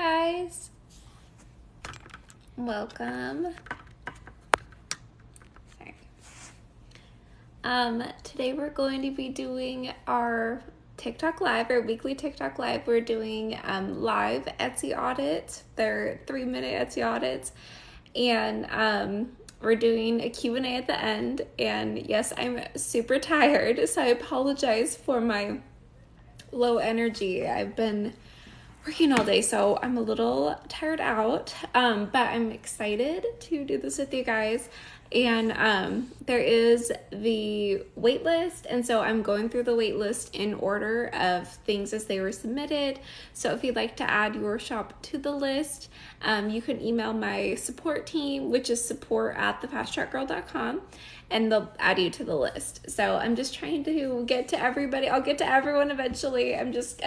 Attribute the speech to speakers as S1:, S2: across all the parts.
S1: guys, welcome. Today we're going to be doing our TikTok live, our weekly TikTok live. We're doing live Etsy audits. They're 3-minute Etsy audits, and we're doing a Q&A at the end. And yes, I'm super tired, so I apologize for my low energy. I've been working all day, so I'm a little tired out, but I'm excited to do this with you guys. And there is the wait list, and so I'm going through the wait list in order of things as they were submitted. So if you'd like to add your shop to the list, you can email my support team, which is support@thefasttrackgirl.com, and they'll add you to the list. So I'm just trying to get to everybody. I'll get to everyone eventually. I'm just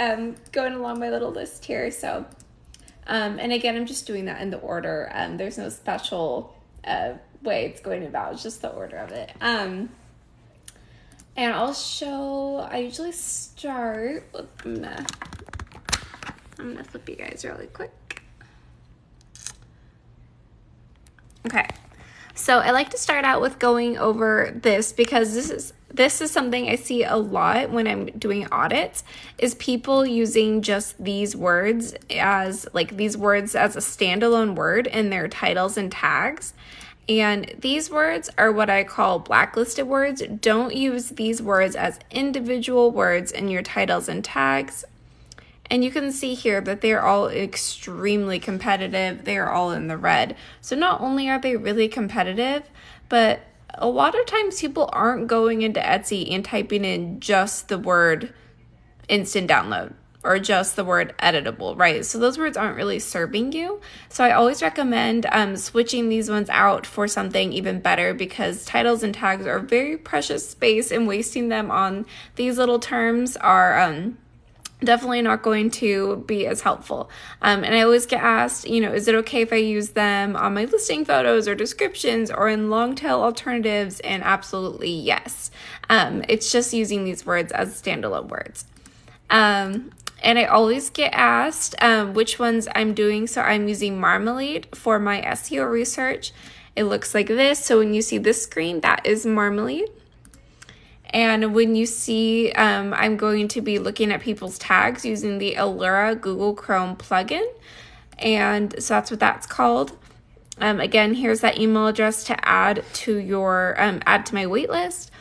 S1: going along my little list here. So, and again, I'm just doing that in the order. There's no special way it's going about. It's just the order of it. And I'll show, I usually start with, I'm gonna flip you guys really quick. Okay. So I like to start out with going over this because this is something I see a lot when I'm doing audits, is people using just these words as a standalone word in their titles and tags. And these words are what I call blacklisted words. Don't use these words as individual words in your titles and tags. And you can see here that they're all extremely competitive. They're all in the red. So not only are they really competitive, but a lot of times people aren't going into Etsy and typing in just the word instant download or just the word editable, right? So those words aren't really serving you. So I always recommend switching these ones out for something even better, because titles and tags are very precious space, and wasting them on these little terms are definitely not going to be as helpful. And I always get asked, is it okay if I use them on my listing photos or descriptions or in long tail alternatives? And absolutely yes. It's just using these words as standalone words. And I always get asked which ones I'm doing. So I'm using Marmalade for my SEO research. It looks like this. So when you see this screen, that is Marmalade. And when you see, I'm going to be looking at people's tags using the Allura Google Chrome plugin. And so that's what that's called. Again, here's that email address to add to your, add to my waitlist.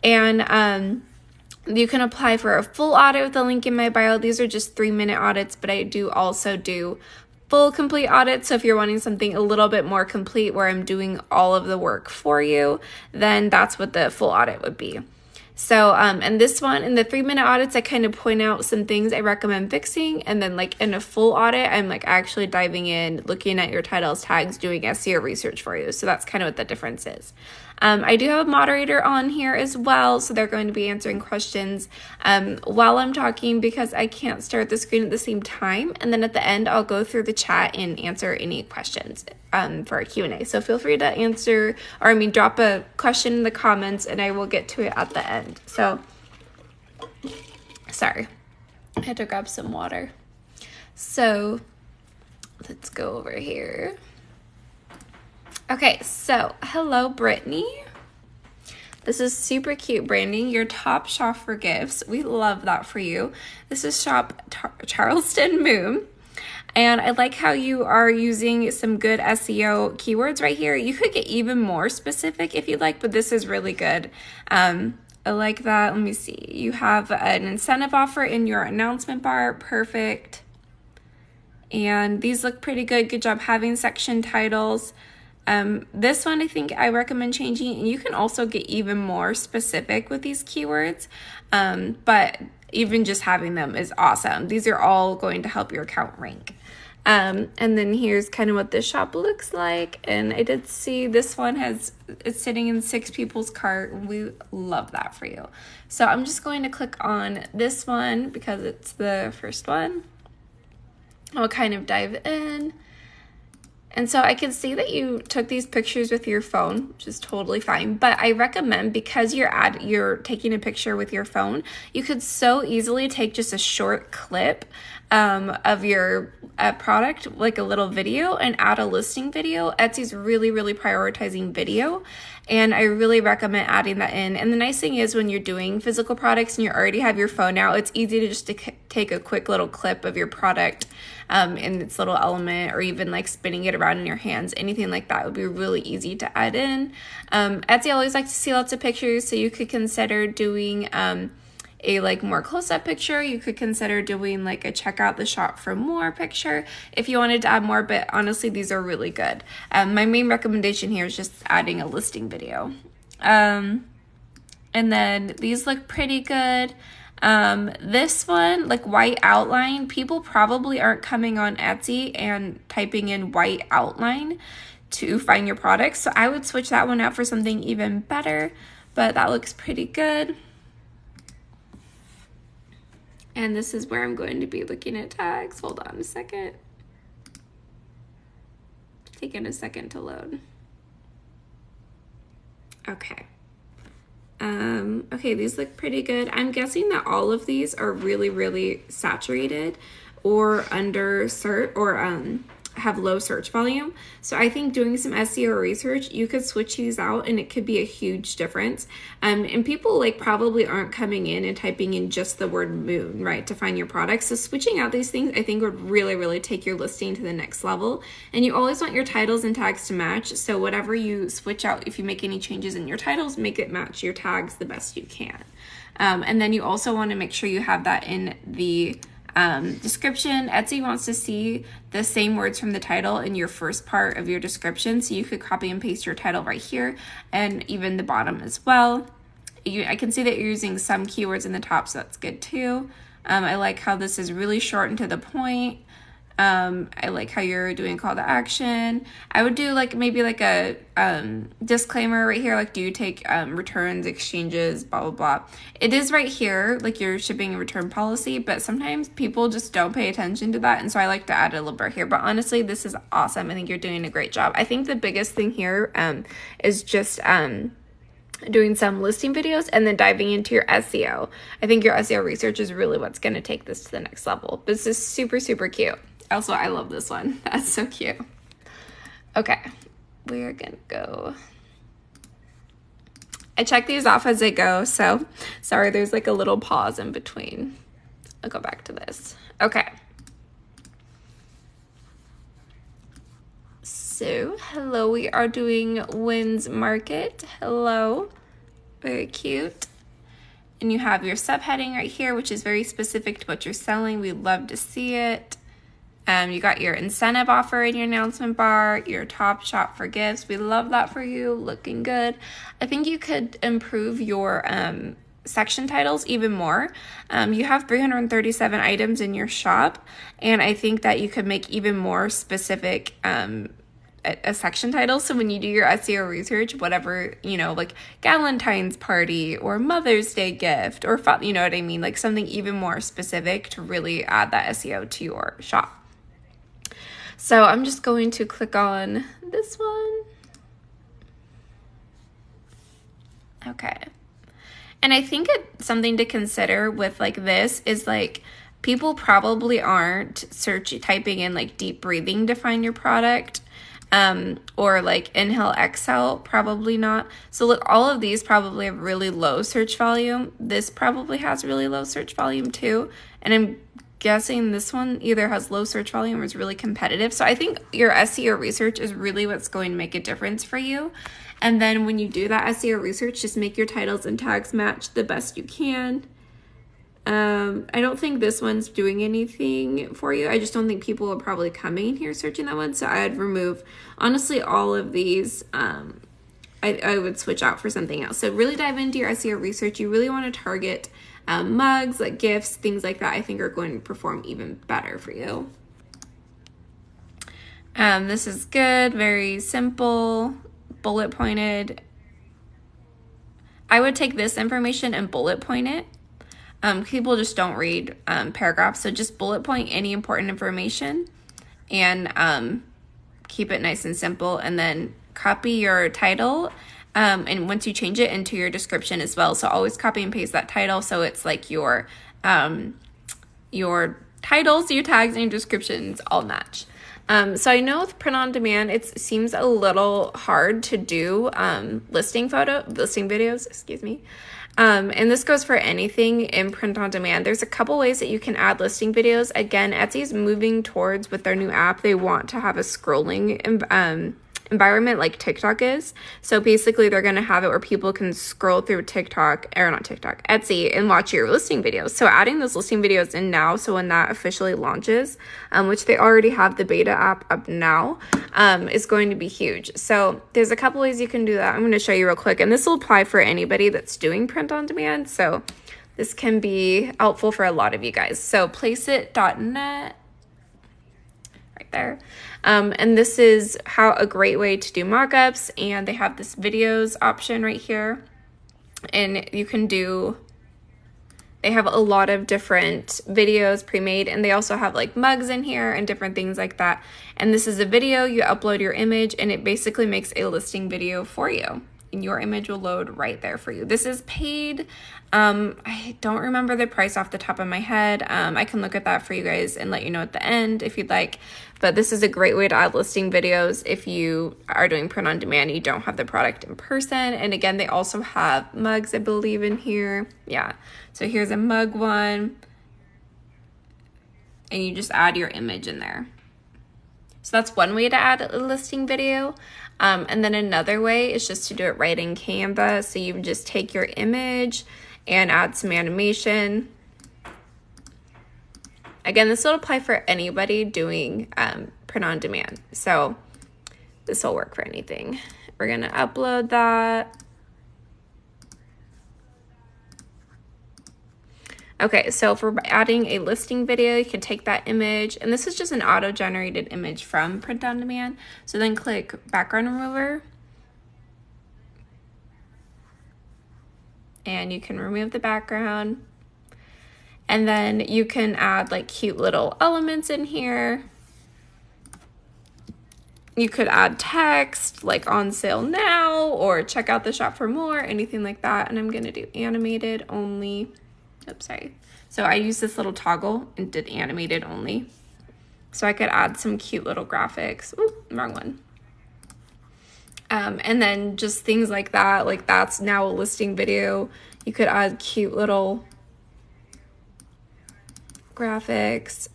S1: And you can apply for a full audit with the link in my bio. These are just 3-minute audits, but I do also do full complete audits. So if you're wanting something a little bit more complete where I'm doing all of the work for you, then that's what the full audit would be. So, and this one, in the 3-minute audits, I kind of point out some things I recommend fixing. And then in a full audit, I'm actually diving in, looking at your titles, tags, doing SEO research for you. So that's kind of what the difference is. I do have a moderator on here as well, so they're going to be answering questions while I'm talking, because I can't stare at the screen at the same time. And then at the end, I'll go through the chat and answer any questions for a Q&A. So feel free to drop a question in the comments, and I will get to it at the end. So, sorry, I had to grab some water. So, let's go over here. Okay, so hello, Brittany. This is super cute branding. Your top shop for gifts. We love that for you. This is shop Charleston Moon. And I like how you are using some good SEO keywords right here. You could get even more specific if you'd like, but this is really good. I like that. Let me see. You have an incentive offer in your announcement bar. Perfect. And these look pretty good. Good job having section titles. This one I think I recommend changing, and you can also get even more specific with these keywords, but even just having them is awesome. These are all going to help your account rank. And then here's kind of what this shop looks like, and I did see this one it's sitting in 6 people's cart. We love that for you. So I'm just going to click on this one because it's the first one. I'll kind of dive in. And so I can see that you took these pictures with your phone, which is totally fine. But I recommend, because you're taking a picture with your phone, you could so easily take just a short clip of your product, like a little video, and add a listing video. Etsy's really, really prioritizing video, and I really recommend adding that in. And the nice thing is, when you're doing physical products and you already have your phone out, it's easy to just take a quick little clip of your product in its little element, or even like spinning it around in your hands. Anything like that would be really easy to add in. Etsy always likes to see lots of pictures, so you could consider doing a like more close-up picture. You could consider doing like a check out the shop for more picture if you wanted to add more, but honestly, these are really good. My main recommendation here is just adding a listing video. And then these look pretty good. This one, like white outline, people probably aren't coming on Etsy and typing in white outline to find your products, so I would switch that one out for something even better, but that looks pretty good. And this is where I'm going to be looking at tags. Hold on a second. It's taking a second to load. Okay. Okay, these look pretty good. I'm guessing that all of these are really, really saturated or under search, or have low search volume. So I think doing some SEO research, you could switch these out and it could be a huge difference. And people like probably aren't coming in and typing in just the word moon, right, to find your product. So switching out these things, I think, would really, really take your listing to the next level. And you always want your titles and tags to match. So whatever you switch out, if you make any changes in your titles, make it match your tags the best you can. And then you also want to make sure you have that in the description. Etsy wants to see the same words from the title in your first part of your description, so you could copy and paste your title right here, and even the bottom as well. I can see that you're using some keywords in the top, so that's good too. I like how this is really short and to the point. I like how you're doing call to action. I would do like maybe like a disclaimer right here, like, do you take returns, exchanges, blah blah blah. It is right here, like your shipping and return policy, but sometimes people just don't pay attention to that, and so I like to add a little bit here. But honestly, this is awesome. I think you're doing a great job. I think the biggest thing here is just doing some listing videos and then diving into your SEO. I think your SEO research is really what's going to take this to the next level. This is super, super cute. Also, I love this one. That's so cute. Okay, we're gonna go. I check these off as I go, so sorry, there's like a little pause in between. I'll go back to this. Okay. So, hello, we are doing Wynn's Market. Hello. Very cute. And you have your subheading right here, which is very specific to what you're selling. We love to see it. You got your incentive offer in your announcement bar, your top shop for gifts. We love that for you. Looking good. I think you could improve your section titles even more. You have 337 items in your shop, and I think that you could make even more specific a section title. So when you do your SEO research, whatever, like Galentine's party or Mother's Day gift, or you know what I mean, like something even more specific to really add that SEO to your shop. So I'm just going to click on this one. Okay. And I think something to consider with like this is like people probably aren't typing in like deep breathing to find your product. Or like inhale, exhale, probably not. So look, all of these probably have really low search volume. This probably has really low search volume too. And I'm guessing this one either has low search volume or is really competitive. So I think your SEO research is really what's going to make a difference for you. And then when you do that SEO research, just make your titles and tags match the best you can. I don't think this one's doing anything for you. I just don't think people are probably coming in here searching that one. So I'd remove, honestly, all of these. I would switch out for something else. So really dive into your SEO research. You really want to target mugs, like gifts, things like that. I think are going to perform even better for you. This is good, very simple, bullet pointed. I would take this information and bullet point it. People just don't read paragraphs, so just bullet point any important information and keep it nice and simple, and then copy your title. And once you change it, into your description as well. So always copy and paste that title, so it's like your titles, your tags, and your descriptions all match. So I know with print on demand, it seems a little hard to do listing videos, excuse me. And this goes for anything in print on demand. There's a couple ways that you can add listing videos. Again, Etsy's moving towards, with their new app, they want to have a scrolling environment like TikTok is. So basically they're going to have it where people can scroll through Etsy and watch your listing videos. So adding those listing videos in now, so when that officially launches, which they already have the beta app up now, is going to be huge. So there's a couple ways you can do that. I'm going to show you real quick, and this will apply for anybody that's doing print on demand. So this can be helpful for a lot of you guys. So placeit.net. Right there. And this is a great way to do mockups, and they have this videos option right here, and they have a lot of different videos pre-made, and they also have like mugs in here and different things like that. And this is a video, you upload your image, and it basically makes a listing video for you, and your image will load right there for you. This is paid. I don't remember the price off the top of my head. I can look at that for you guys and let you know at the end if you'd like. But this is a great way to add listing videos if you are doing print on demand, you don't have the product in person. And again, they also have mugs, I believe, in here. Yeah. So here's a mug one, and you just add your image in there. So that's one way to add a listing video. And then another way is just to do it right in Canva. So you just take your image and add some animation. Again, this will apply for anybody doing print on demand. So this will work for anything. We're gonna upload that. Okay, so for adding a listing video, you can take that image, and this is just an auto-generated image from print on demand. So then click background remover, and you can remove the background. And then you can add like cute little elements in here. You could add text like on sale now, or check out the shop for more, anything like that. And I'm gonna do animated only. Oops, sorry. So I used this little toggle and did animated only. So I could add some cute little graphics. Ooh, wrong one. And then just things like that, like that's now a listing video. You could add cute little graphics.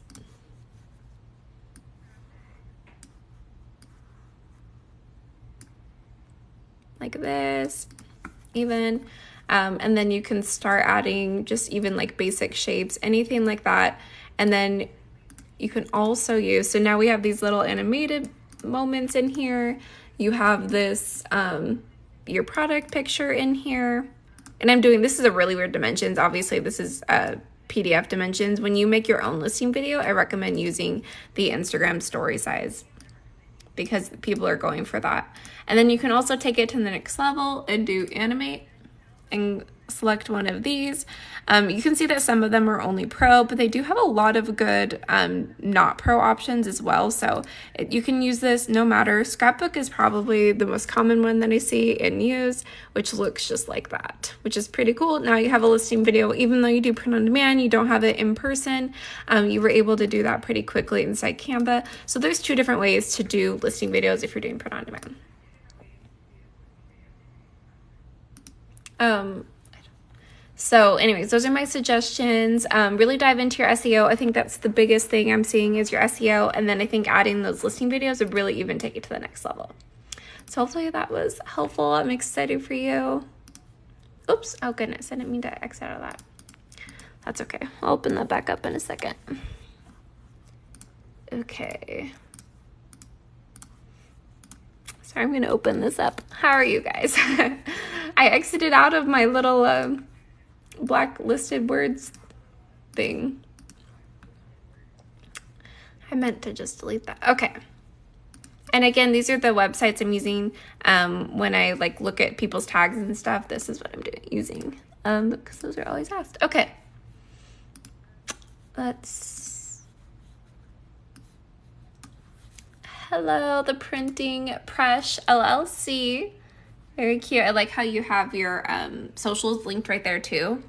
S1: Like this, even. And then you can start adding just even like basic shapes, anything like that. And then you can also use, so now we have these little animated moments in here. You have this, your product picture in here. And this is a really weird dimensions. Obviously this is PDF dimensions. When you make your own listing video, I recommend using the Instagram story size, because people are going for that. And then you can also take it to the next level and do animate and select one of these. You can see that some of them are only pro, but they do have a lot of good not pro options as well. So you can use this no matter. Scrapbook is probably the most common one that I see and use, which looks just like that, which is pretty cool. Now you have a listing video. Even though you do print on demand, you don't have it in person. You were able to do that pretty quickly inside Canva. So there's two different ways to do listing videos if you're doing print on demand. So anyways, those are my suggestions. Really dive into your SEO. I think that's the biggest thing I'm seeing is your SEO. And then I think adding those listing videos would really even take it to the next level. So hopefully that was helpful. I'm excited for you. Oops. Oh goodness. I didn't mean to exit out of that. That's okay. I'll open that back up in a second. Okay. Sorry, I'm going to open this up. How are you guys? I exited out of my little Blacklisted Words thing. I meant to just delete that. Okay. And again, these are the websites I'm using when I like look at people's tags and stuff. This is what I'm using because those are always asked. Okay. Let's Hello, the Printing Press LLC. Very cute. I like how you have your socials linked right there too.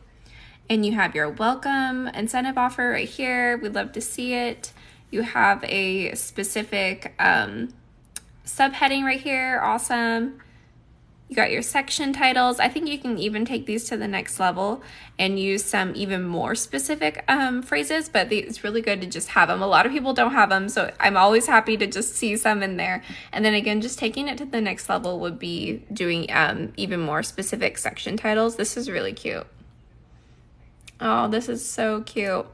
S1: And you have your welcome incentive offer right here. We'd love to see it. You have a specific subheading right here. Awesome. You got your section titles. I think you can even take these to the next level and use some even more specific phrases, but it's really good to just have them. A lot of people don't have them, so I'm always happy to just see some in there. And then again, just taking it to the next level would be doing even more specific section titles. This is really cute. Oh, this is so cute.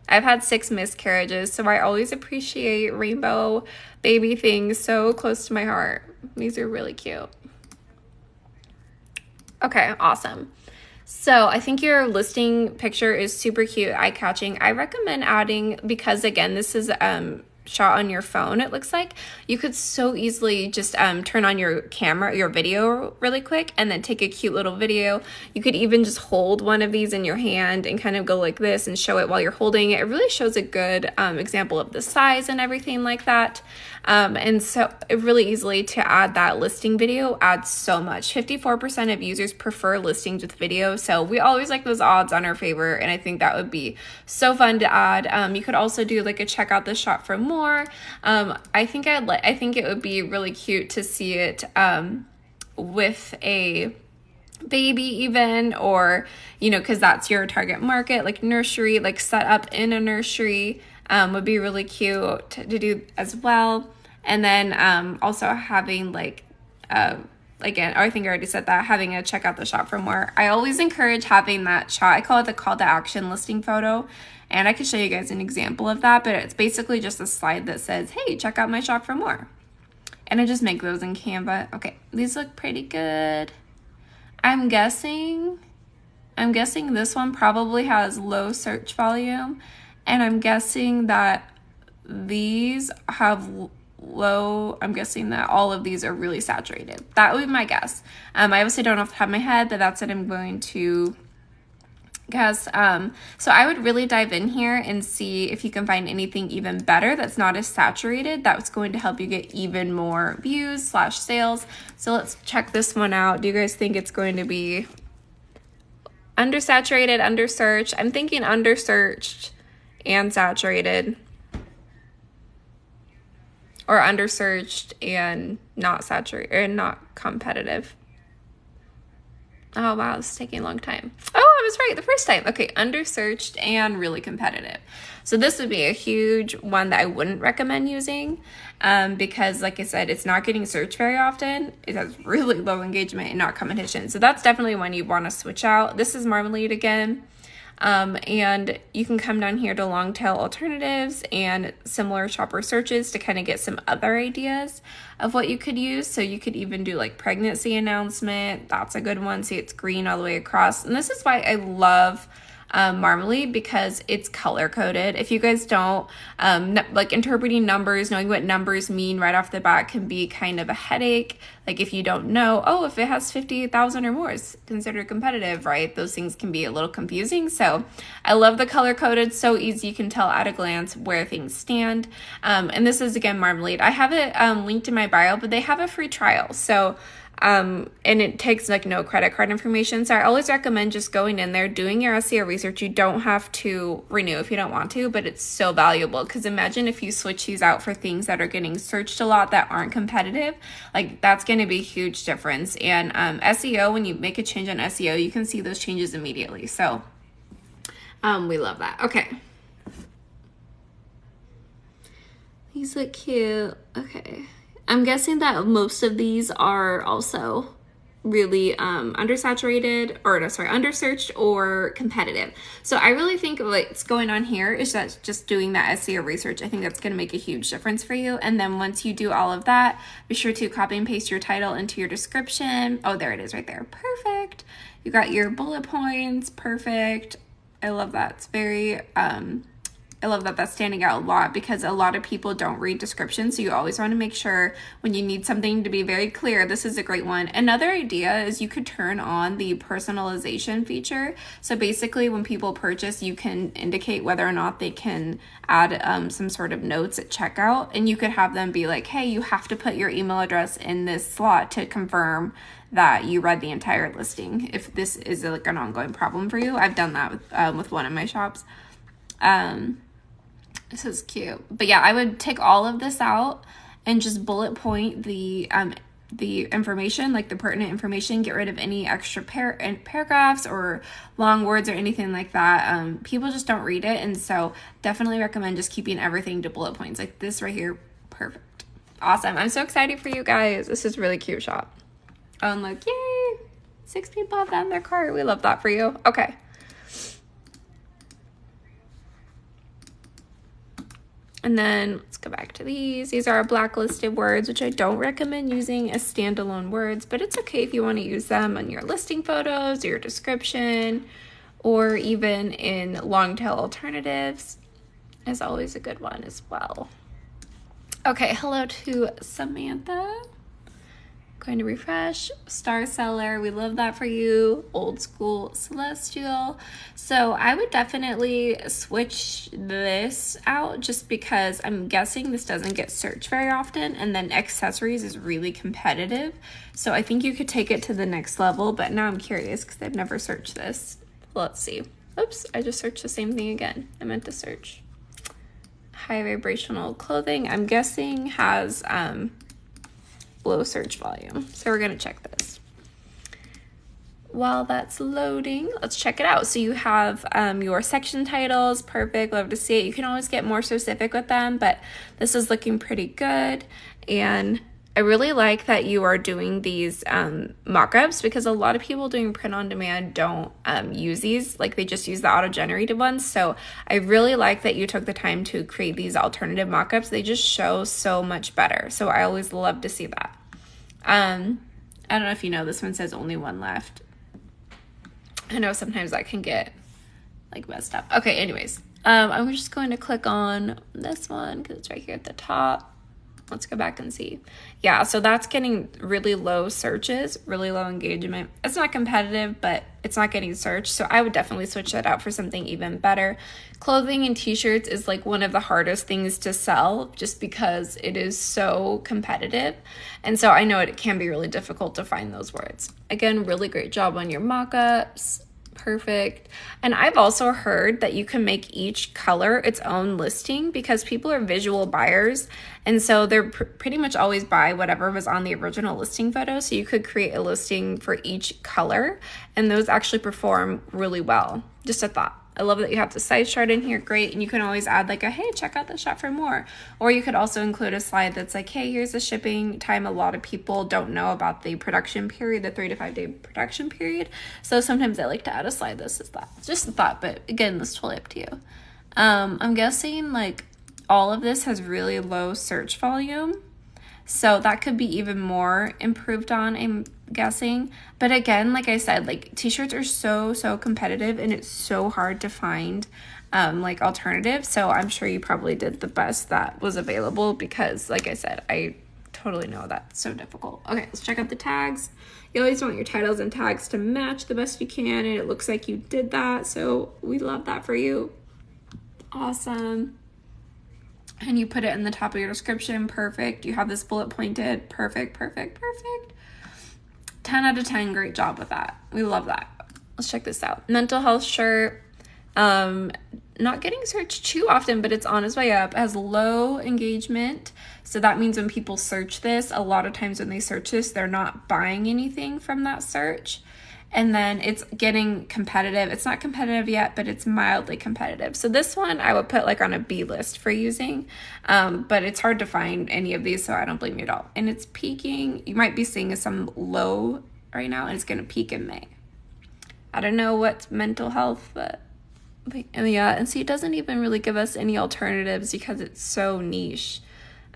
S1: I've had 6 miscarriages, so I always appreciate rainbow baby things so close to my heart. These are really cute. Okay, awesome. So I think your listing picture is super cute, eye-catching. I recommend adding, because again, this is shot on your phone, it looks like. You could so easily just turn on your camera, your video really quick, and then take a cute little video. You could even just hold one of these in your hand and kind of go like this and show it while you're holding it. It really shows a good example of the size and everything like that. And so it really easily to add that listing video adds so much. 54% of users prefer listings with video, so we always like those odds on our favor, and I think that would be so fun to add. You could also do like a check out this shop for more. I think it would be really cute to see it with a baby even, or because that's your target market, like nursery, like set up in a nursery would be really cute to do as well. And then also having like again, I think I already said that, having a check out the shop for more. I always encourage having that shot. I call it the call to action listing photo, and I can show you guys an example of that, but it's basically just a slide that says, hey, check out my shop for more. And I just make those in Canva. Okay, these look pretty good. I'm guessing this one probably has low search volume, and I'm guessing that these have low, I'm guessing that all of these are really saturated. That would be my guess. I obviously don't know off the top of my head, but that's what I'm going to guess. So I would really dive in here and see if you can find anything even better that's not as saturated. That's going to help you get even more views / sales. So let's check this one out. Do you guys think it's going to be undersaturated, undersearched? I'm thinking undersearched and saturated, or undersearched and not saturated, or not competitive. Oh wow, this is taking a long time. Oh, I was right the first time. Okay, undersearched and really competitive. So this would be a huge one that I wouldn't recommend using because, like I said, it's not getting searched very often. It has really low engagement and not competition. So that's definitely one you want to switch out. This is Marmalade again. And you can come down here to long tail alternatives and similar shopper searches to kind of get some other ideas of what you could use. So you could even do like pregnancy announcement. That's a good one. See, it's green all the way across. And this is why I love Marmalade, because it's color coded. If you guys don't like interpreting numbers, knowing what numbers mean right off the bat can be kind of a headache. Like if you don't know, oh, if it has 50,000 or more, it's considered competitive, right? Those things can be a little confusing. So I love the color coded, so easy. You can tell at a glance where things stand. And this is again Marmalade. I have it linked in my bio, but they have a free trial. So and it takes like no credit card information. So I always recommend just going in there, doing your SEO research. You don't have to renew if you don't want to, but it's so valuable, because imagine if you switch these out for things that are getting searched a lot that aren't competitive, like that's going to be a huge difference. And SEO, when you make a change on SEO, you can see those changes immediately. So we love that. Okay. These look cute. Okay. I'm guessing that most of these are also really undersaturated, or no, sorry, undersearched or competitive. So I really think what's going on here is that just doing that SEO research, I think that's going to make a huge difference for you. And then once you do all of that, be sure to copy and paste your title into your description. Oh, there it is right there. Perfect. You got your bullet points. Perfect. I love that. It's very I love that that's standing out a lot because a lot of people don't read descriptions. So you always want to make sure when you need something to be very clear, this is a great one. Another idea is you could turn on the personalization feature. So basically when people purchase, you can indicate whether or not they can add some sort of notes at checkout. And you could have them be like, hey, you have to put your email address in this slot to confirm that you read the entire listing if this is like an ongoing problem for you. I've done that with one of my shops. This is cute. But yeah, I would take all of this out and just bullet point the information, like the pertinent information, get rid of any extra paragraphs or long words or anything like that. People just don't read it. And so definitely recommend just keeping everything to bullet points like this right here. Perfect. Awesome. I'm so excited for you guys. This is a really cute shop. I'm like, yay, 6 people have that in their cart. We love that for you. Okay. And then let's go back to these. These are blacklisted words, which I don't recommend using as standalone words, but it's okay if you want to use them on your listing photos, your description, or even in long tail alternatives is always a good one as well. Okay, hello to Samantha. Going to refresh. Star Seller, we love that for you. Old School Celestial. So I would definitely switch this out just because I'm guessing this doesn't get searched very often, and then accessories is really competitive. So I think you could take it to the next level, but now I'm curious because I've never searched this. Let's see. Oops, I just searched the same thing again. I meant to search high vibrational clothing. I'm guessing has low search volume. So we're going to check this. While that's loading, let's check it out. So you have your section titles. Perfect. Love to see it. You can always get more specific with them, but this is looking pretty good. And I really like that you are doing these mock-ups because a lot of people doing print on demand don't use these. Like they just use the auto-generated ones. So I really like that you took the time to create these alternative mock-ups. They just show so much better. So I always love to see that. I don't know if you know, this one says only one left. I know sometimes that can get like messed up. Okay, anyways, I'm just going to click on this one because it's right here at the top. Let's go back and see. Yeah, so that's getting really low searches, really low engagement. It's not competitive, but it's not getting searched. So I would definitely switch that out for something even better. Clothing and t-shirts is like one of the hardest things to sell just because it is so competitive. And so I know it can be really difficult to find those words. Again, really great job on your mock-ups. Perfect. And I've also heard that you can make each color its own listing because people are visual buyers. And so they're pretty much always buy whatever was on the original listing photo. So you could create a listing for each color and those actually perform really well. Just a thought. I love that you have the size chart in here. Great. And you can always add like a, hey, check out the shop for more. Or you could also include a slide that's like, hey, here's the shipping time. A lot of people don't know about the production period, the 3 to 5 day production period. So sometimes I like to add a slide that says that. Just a thought, but again, this is totally up to you. I'm guessing like all of this has really low search volume. So that could be even more improved on, I'm guessing. But again, like I said, like t-shirts are so competitive and it's so hard to find like alternatives. So I'm sure you probably did the best that was available because like I said, I totally know that's so difficult. Okay, let's check out the tags. You always want your titles and tags to match the best you can, and it looks like you did that. So we love that for you. Awesome. And you put it in the top of your description. Perfect. You have this bullet pointed. Perfect. 10 out of 10. Great job with that. We love that. Let's check this out. Mental health shirt. Not getting searched too often, but it's on its way up. It has low engagement. So that means when people search this, a lot of times when they search this, they're not buying anything from that search. And then it's getting competitive. It's not competitive yet, but it's mildly competitive. So this one I would put like on a B list for using, but it's hard to find any of these, so I don't blame you at all. And it's peaking. You might be seeing some low right now, and it's going to peak in May. I don't know what's mental health, but yeah. And see, it doesn't even really give us any alternatives because it's so niche.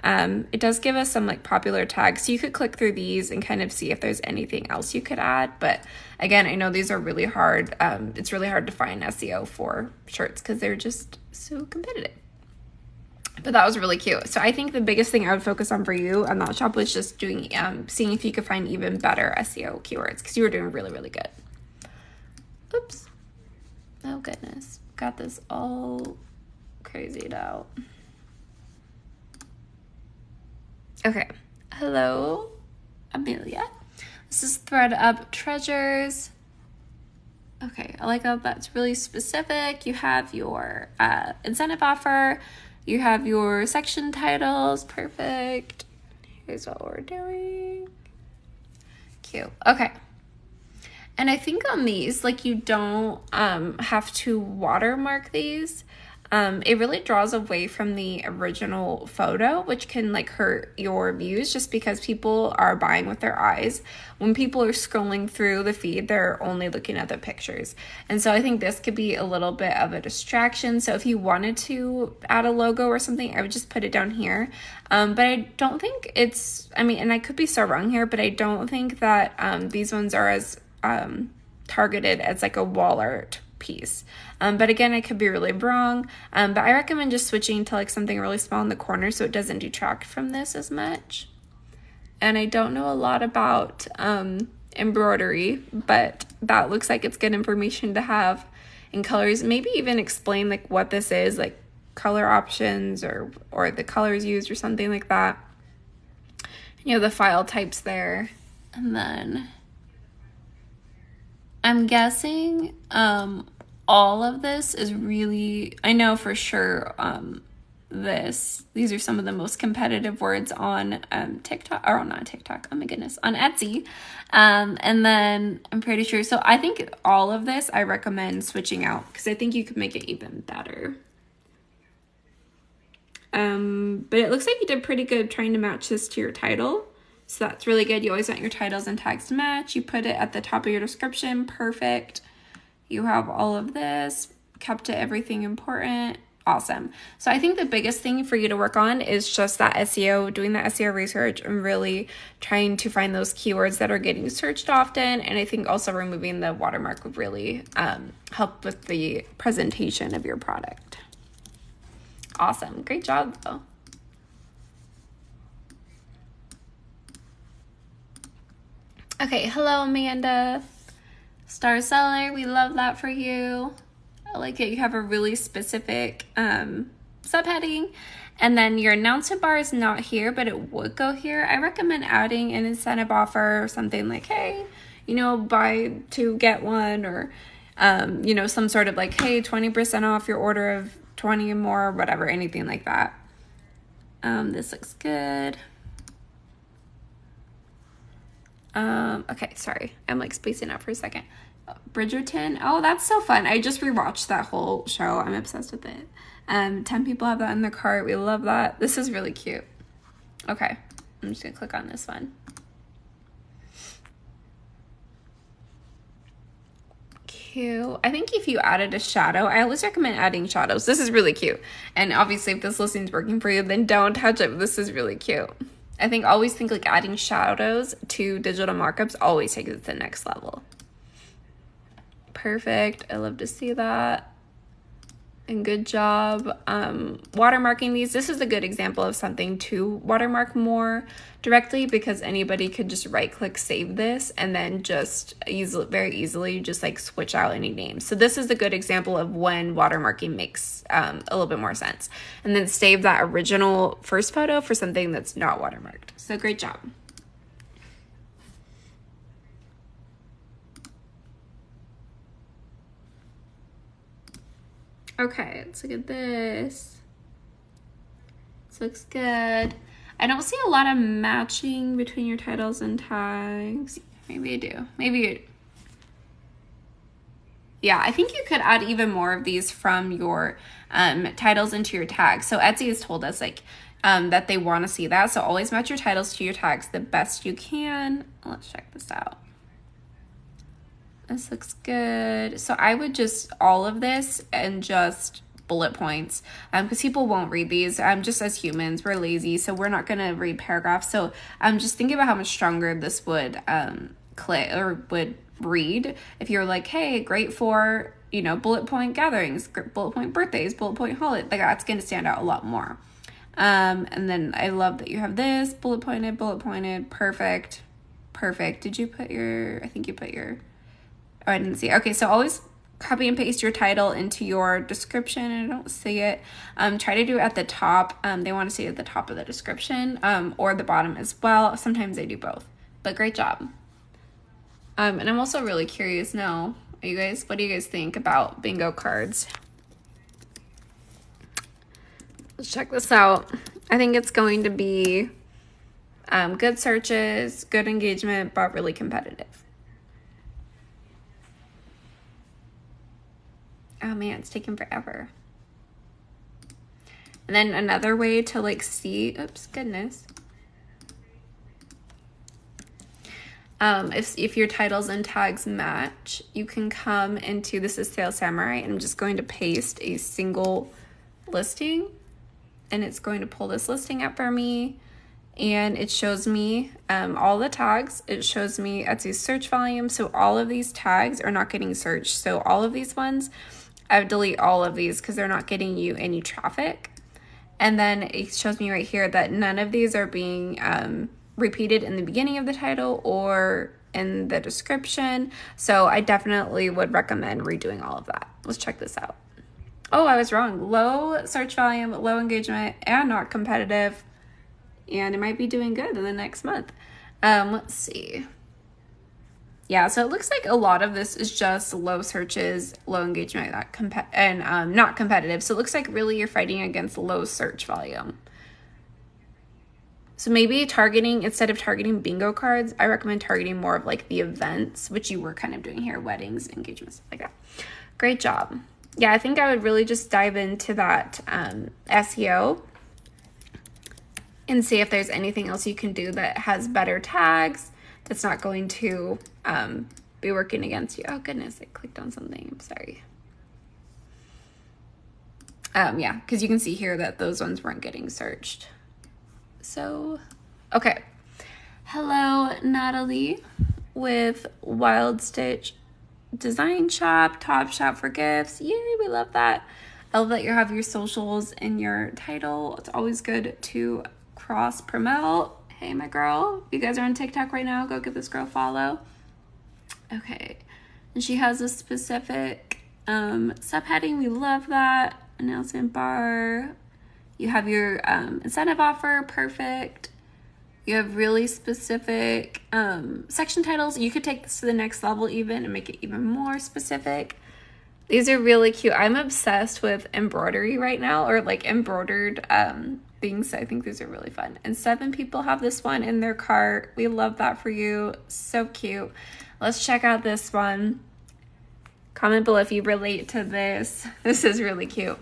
S1: It does give us some like popular tags, so you could click through these and kind of see if there's anything else you could add. But again, I know these are really hard. It's really hard to find SEO for shirts because they're just so competitive. But that was really cute. So I think the biggest thing I would focus on for you on that shop was just doing, seeing if you could find even better SEO keywords, because you were doing really, really good. Oops. Oh goodness. Got this all crazied out. Okay. Hello, Amelia. This is Thread Up Treasures. Okay, I like that that's really specific. You have your incentive offer. You have your section titles. Perfect. Here's what we're doing. Cute. Okay. And I think on these, like, you don't have to watermark these. It really draws away from the original photo, which can like hurt your views just because people are buying with their eyes. When people are scrolling through the feed, they're only looking at the pictures. And so I think this could be a little bit of a distraction. So if you wanted to add a logo or something, I would just put it down here. But I don't think it's, I mean, and I could be so wrong here, but I don't think that these ones are as targeted as like a wall art piece. But again, I could be really wrong. But I recommend just switching to like something really small in the corner so it doesn't detract from this as much. And I don't know a lot about embroidery, but that looks like it's good information to have in colors. Maybe even explain like what this is, like color options or the colors used or something like that. You know, the file types there. And then I'm guessing all of this is really, I know for sure these are some of the most competitive words on TikTok, or not TikTok, oh my goodness, on Etsy. And then I'm pretty sure, so I think all of this I recommend switching out because I think you could make it even better. But it looks like you did pretty good trying to match this to your title. So that's really good. You always want your titles and tags to match. You put it at the top of your description. Perfect. You have all of this, kept to everything important. Awesome. So I think the biggest thing for you to work on is just that SEO, doing that SEO research and really trying to find those keywords that are getting searched often. And I think also removing the watermark would really help with the presentation of your product. Awesome. Great job though. Okay, hello Amanda. Star seller, we love that for you. I like it. You have a really specific subheading. And then your announcement bar is not here, but it would go here. I recommend adding an incentive offer or something like, hey, you know, buy two, get one, or, you know, some sort of like, hey, 20% off your order of 20 or more, whatever, anything like that. This looks good. Okay, sorry. I'm like spacing out for a second. Bridgerton. Oh, that's so fun. I just rewatched that whole show. I'm obsessed with it. 10 people have that in their cart. We love that. This is really cute. Okay, I'm just gonna click on this one. Cute. I think if you added a shadow, I always recommend adding shadows. This is really cute. And obviously if this listing's working for you, then don't touch it. This is really cute. I think always think like adding shadows to digital markups always takes it to the next level. Perfect. I love to see that. And good job watermarking these. This is a good example of something to watermark more directly because anybody could just right click save this and then just very easily just like switch out any names. So this is a good example of when watermarking makes a little bit more sense. And then save that original first photo for something that's not watermarked. So great job. Okay, let's look at this. This looks good. I don't see a lot of matching between your titles and tags. Maybe I do. Maybe. Yeah, I think you could add even more of these from your titles into your tags. So Etsy has told us like that they want to see that. So always match your titles to your tags the best you can. Let's check this out. This looks good. So I would just all of this and just bullet points, because people won't read these. Just as humans, we're lazy, so we're not gonna read paragraphs. So just think about how much stronger this would click or would read if you're like, hey, great for, you know, bullet point gatherings, bullet point birthdays, bullet point holiday. Like, that's gonna stand out a lot more. And then I love that you have this bullet pointed, perfect. Did you put your, I think you put your, oh, I didn't see it. Okay, so always copy and paste your title into your description. I don't see it. Try to do it at the top. They want to see it at the top of the description, or the bottom as well. Sometimes they do both, but great job. And I'm also really curious now, what do you guys think about bingo cards? Let's check this out. I think it's going to be good searches, good engagement, but really competitive. Oh man, it's taking forever. And then another way to like see, oops, goodness. If your titles and tags match, you can come into, this is Sales Samurai, and I'm just going to paste a single listing, and it's going to pull this listing up for me, and it shows me all the tags. It shows me Etsy search volume, so all of these tags are not getting searched. So all of these ones, I would delete all of these because they're not getting you any traffic. And then it shows me right here that none of these are being repeated in the beginning of the title or in the description. So I definitely would recommend redoing all of that. Let's check this out. Oh, I was wrong. Low search volume, low engagement, and not competitive. And it might be doing good in the next month. Let's see. Yeah, so it looks like a lot of this is just low searches, low engagement, and not competitive. So it looks like really you're fighting against low search volume. So maybe instead of targeting bingo cards, I recommend targeting more of like the events, which you were kind of doing here, weddings, engagements, stuff like that. Great job. Yeah, I think I would really just dive into that SEO and see if there's anything else you can do that has better tags, that's not going to be working against you. Oh goodness, I clicked on something, I'm sorry. Yeah, because you can see here that those ones weren't getting searched. So, okay. Hello, Natalie with Wild Stitch Design Shop, Top Shop for Gifts. Yay, we love that. I love that you have your socials in your title. It's always good to cross promote. Hey, my girl, if you guys are on TikTok right now, go give this girl a follow. Okay, and she has a specific subheading. We love that. Announcement bar. You have your incentive offer. Perfect. You have really specific section titles. You could take this to the next level even and make it even more specific. These are really cute. I'm obsessed with embroidery right now, or like embroidered things. I think these are really fun. And 7 people have this one in their cart. We love that for you. So cute. Let's check out this one. Comment below if you relate to this. This is really cute.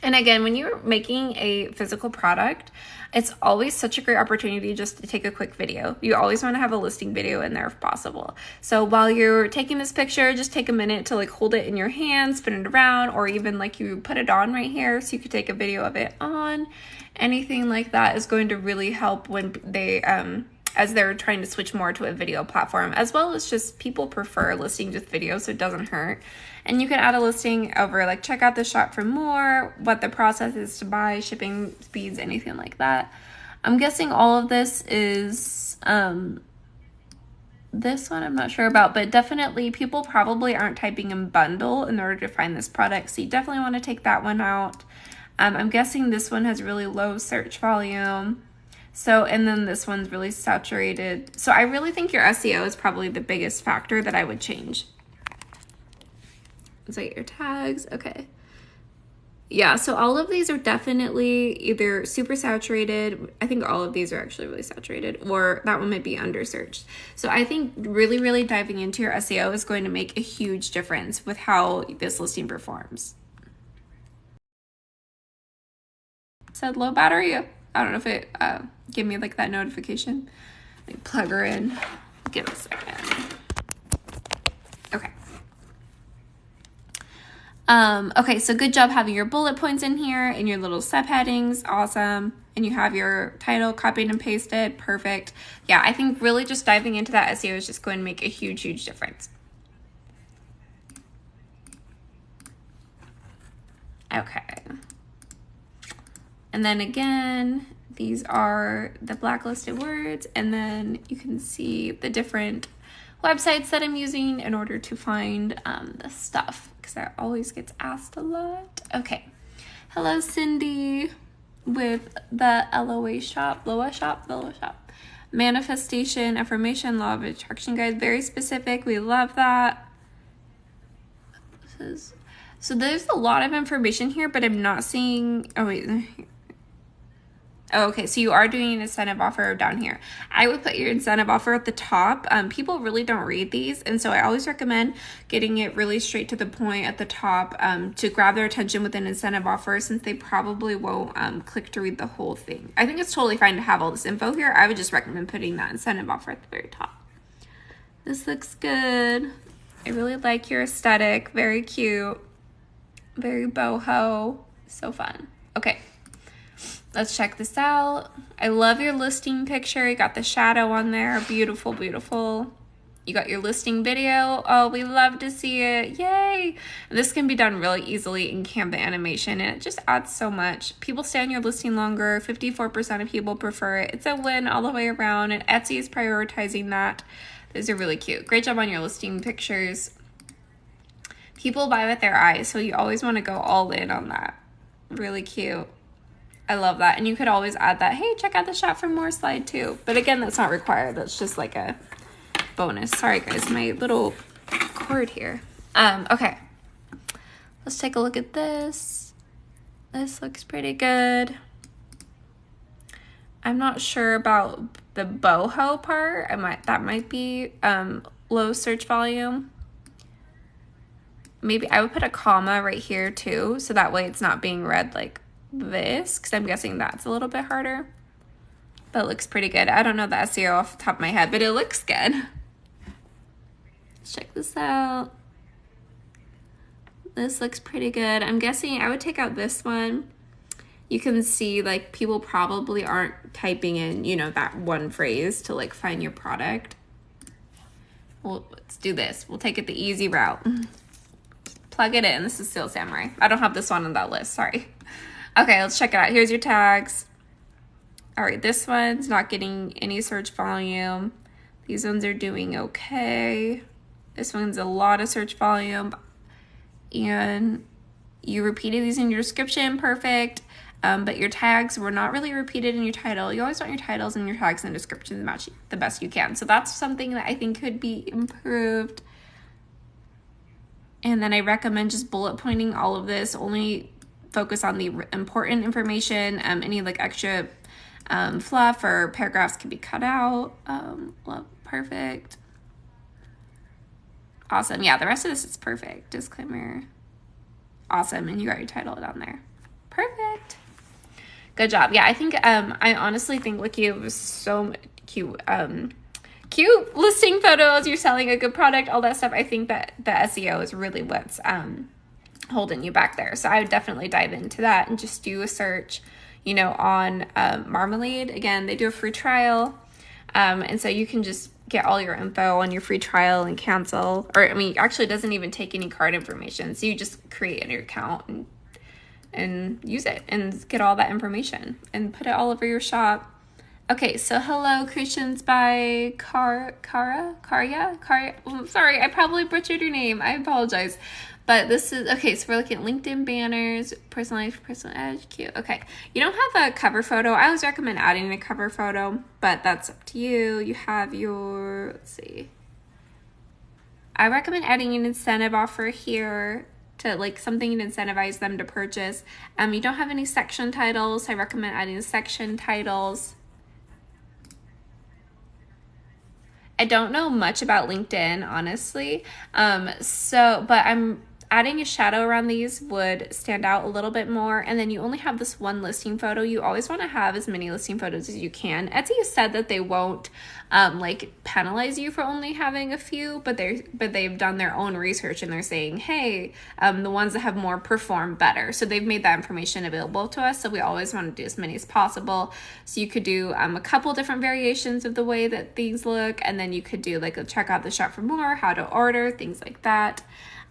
S1: And again, when you're making a physical product, it's always such a great opportunity just to take a quick video. You always want to have a listing video in there if possible. So while you're taking this picture, just take a minute to like hold it in your hand, spin it around, or even like you put it on right here so you could take a video of it on. Anything like that is going to really help when they as they're trying to switch more to a video platform, as well as just people prefer listings with video, so it doesn't hurt. And you can add a listing over like check out the shop for more, what the process is to buy, shipping speeds, anything like that. I'm guessing all of this is this one I'm not sure about, but definitely people probably aren't typing in bundle in order to find this product, so you definitely want to take that one out. I'm guessing this one has really low search volume. So, and then this one's really saturated. So I really think your SEO is probably the biggest factor that I would change. Let's get your tags. Okay. Yeah, so all of these are definitely either super saturated. I think all of these are actually really saturated, or that one might be under searched. So I think really, really diving into your SEO is going to make a huge difference with how this listing performs. It said low battery. I don't know if it gave me like that notification. Like plug her in. Give it a second. Okay. Okay, so good job having your bullet points in here and your little subheadings. Awesome. And you have your title copied and pasted. Perfect. Yeah, I think really just diving into that SEO is just going to make a huge, huge difference. Okay. And then again, these are the blacklisted words, and then you can see the different websites that I'm using in order to find the stuff, because that always gets asked a lot. Okay. Hello, Cindy, with the LOA shop. Manifestation, affirmation, law of attraction guide. Very specific. We love that. So there's a lot of information here, but I'm not seeing. Oh, wait. Oh, okay, so you are doing an incentive offer down here. I would put your incentive offer at the top. People really don't read these, and so I always recommend getting it really straight to the point at the top to grab their attention with an incentive offer, since they probably won't click to read the whole thing. I think it's totally fine to have all this info here. I would just recommend putting that incentive offer at the very top. This looks good. I really like your aesthetic. Very cute. Very boho. So fun. Okay. Let's check this out. I love your listing picture. You got the shadow on there. Beautiful, beautiful. You got your listing video. Oh, we love to see it. Yay. This can be done really easily in Canva animation, and it just adds so much. People stay on your listing longer. 54% of people prefer it. It's a win all the way around, and Etsy is prioritizing that. These are really cute. Great job on your listing pictures. People buy with their eyes, so you always want to go all in on that. Really cute. I love that. And you could always add that, hey, check out the shop for more slide too. But again, that's not required. That's just like a bonus. Sorry guys, my little cord here. Okay. Let's take a look at this. This looks pretty good. I'm not sure about the boho part. That might be low search volume. Maybe I would put a comma right here too, so that way it's not being read like this, because I'm guessing that's a little bit harder, but it looks pretty good. I don't know the SEO off the top of my head, but it looks good. Let's check this out. This looks pretty good. I'm guessing I would take out this one. You can see like people probably aren't typing in, you know, that one phrase to like find your product. Well, let's do this. We'll take it the easy route. Plug it in. This is still Samurai. I don't have this one on that list. Sorry. Okay, let's check it out. Here's your tags. All right, this one's not getting any search volume. These ones are doing okay. This one's a lot of search volume. And you repeated these in your description, perfect. But your tags were not really repeated in your title. You always want your titles and your tags and descriptions to match the best you can. So that's something that I think could be improved. And then I recommend just bullet pointing all of this. Only focus on the important information. Any like extra fluff or paragraphs can be cut out. Perfect. Awesome. Yeah, the rest of this is perfect. Disclaimer. Awesome. And you got your title down there. Perfect. Good job. Yeah, I think I honestly think like you have so cute cute listing photos, you're selling a good product, all that stuff. I think that the SEO is really what's holding you back there. So I would definitely dive into that and just do a search, you know, on Marmalade. Again, they do a free trial. And so you can just get all your info on your free trial and cancel. Or, I mean, actually it doesn't even take any card information. So you just create your account and use it and get all that information and put it all over your shop. Okay, so hello, Christians by Karya. Sorry, I probably butchered your name. I apologize. But this is, okay, so we're looking at LinkedIn banners, personalized, personal edge, cute. Okay, you don't have a cover photo. I always recommend adding a cover photo, but that's up to you. You have your, let's see. I recommend adding an incentive offer here to like something to incentivize them to purchase. You don't have any section titles. So I recommend adding section titles. I don't know much about LinkedIn, honestly. But adding a shadow around these would stand out a little bit more. And then you only have this one listing photo. You always want to have as many listing photos as you can. Etsy has said that they won't like penalize you for only having a few, but they've done their own research and they're saying, hey, the ones that have more perform better. So they've made that information available to us. So we always want to do as many as possible. So you could do a couple different variations of the way that these look, and then you could do like a check out the shop for more, how to order, things like that.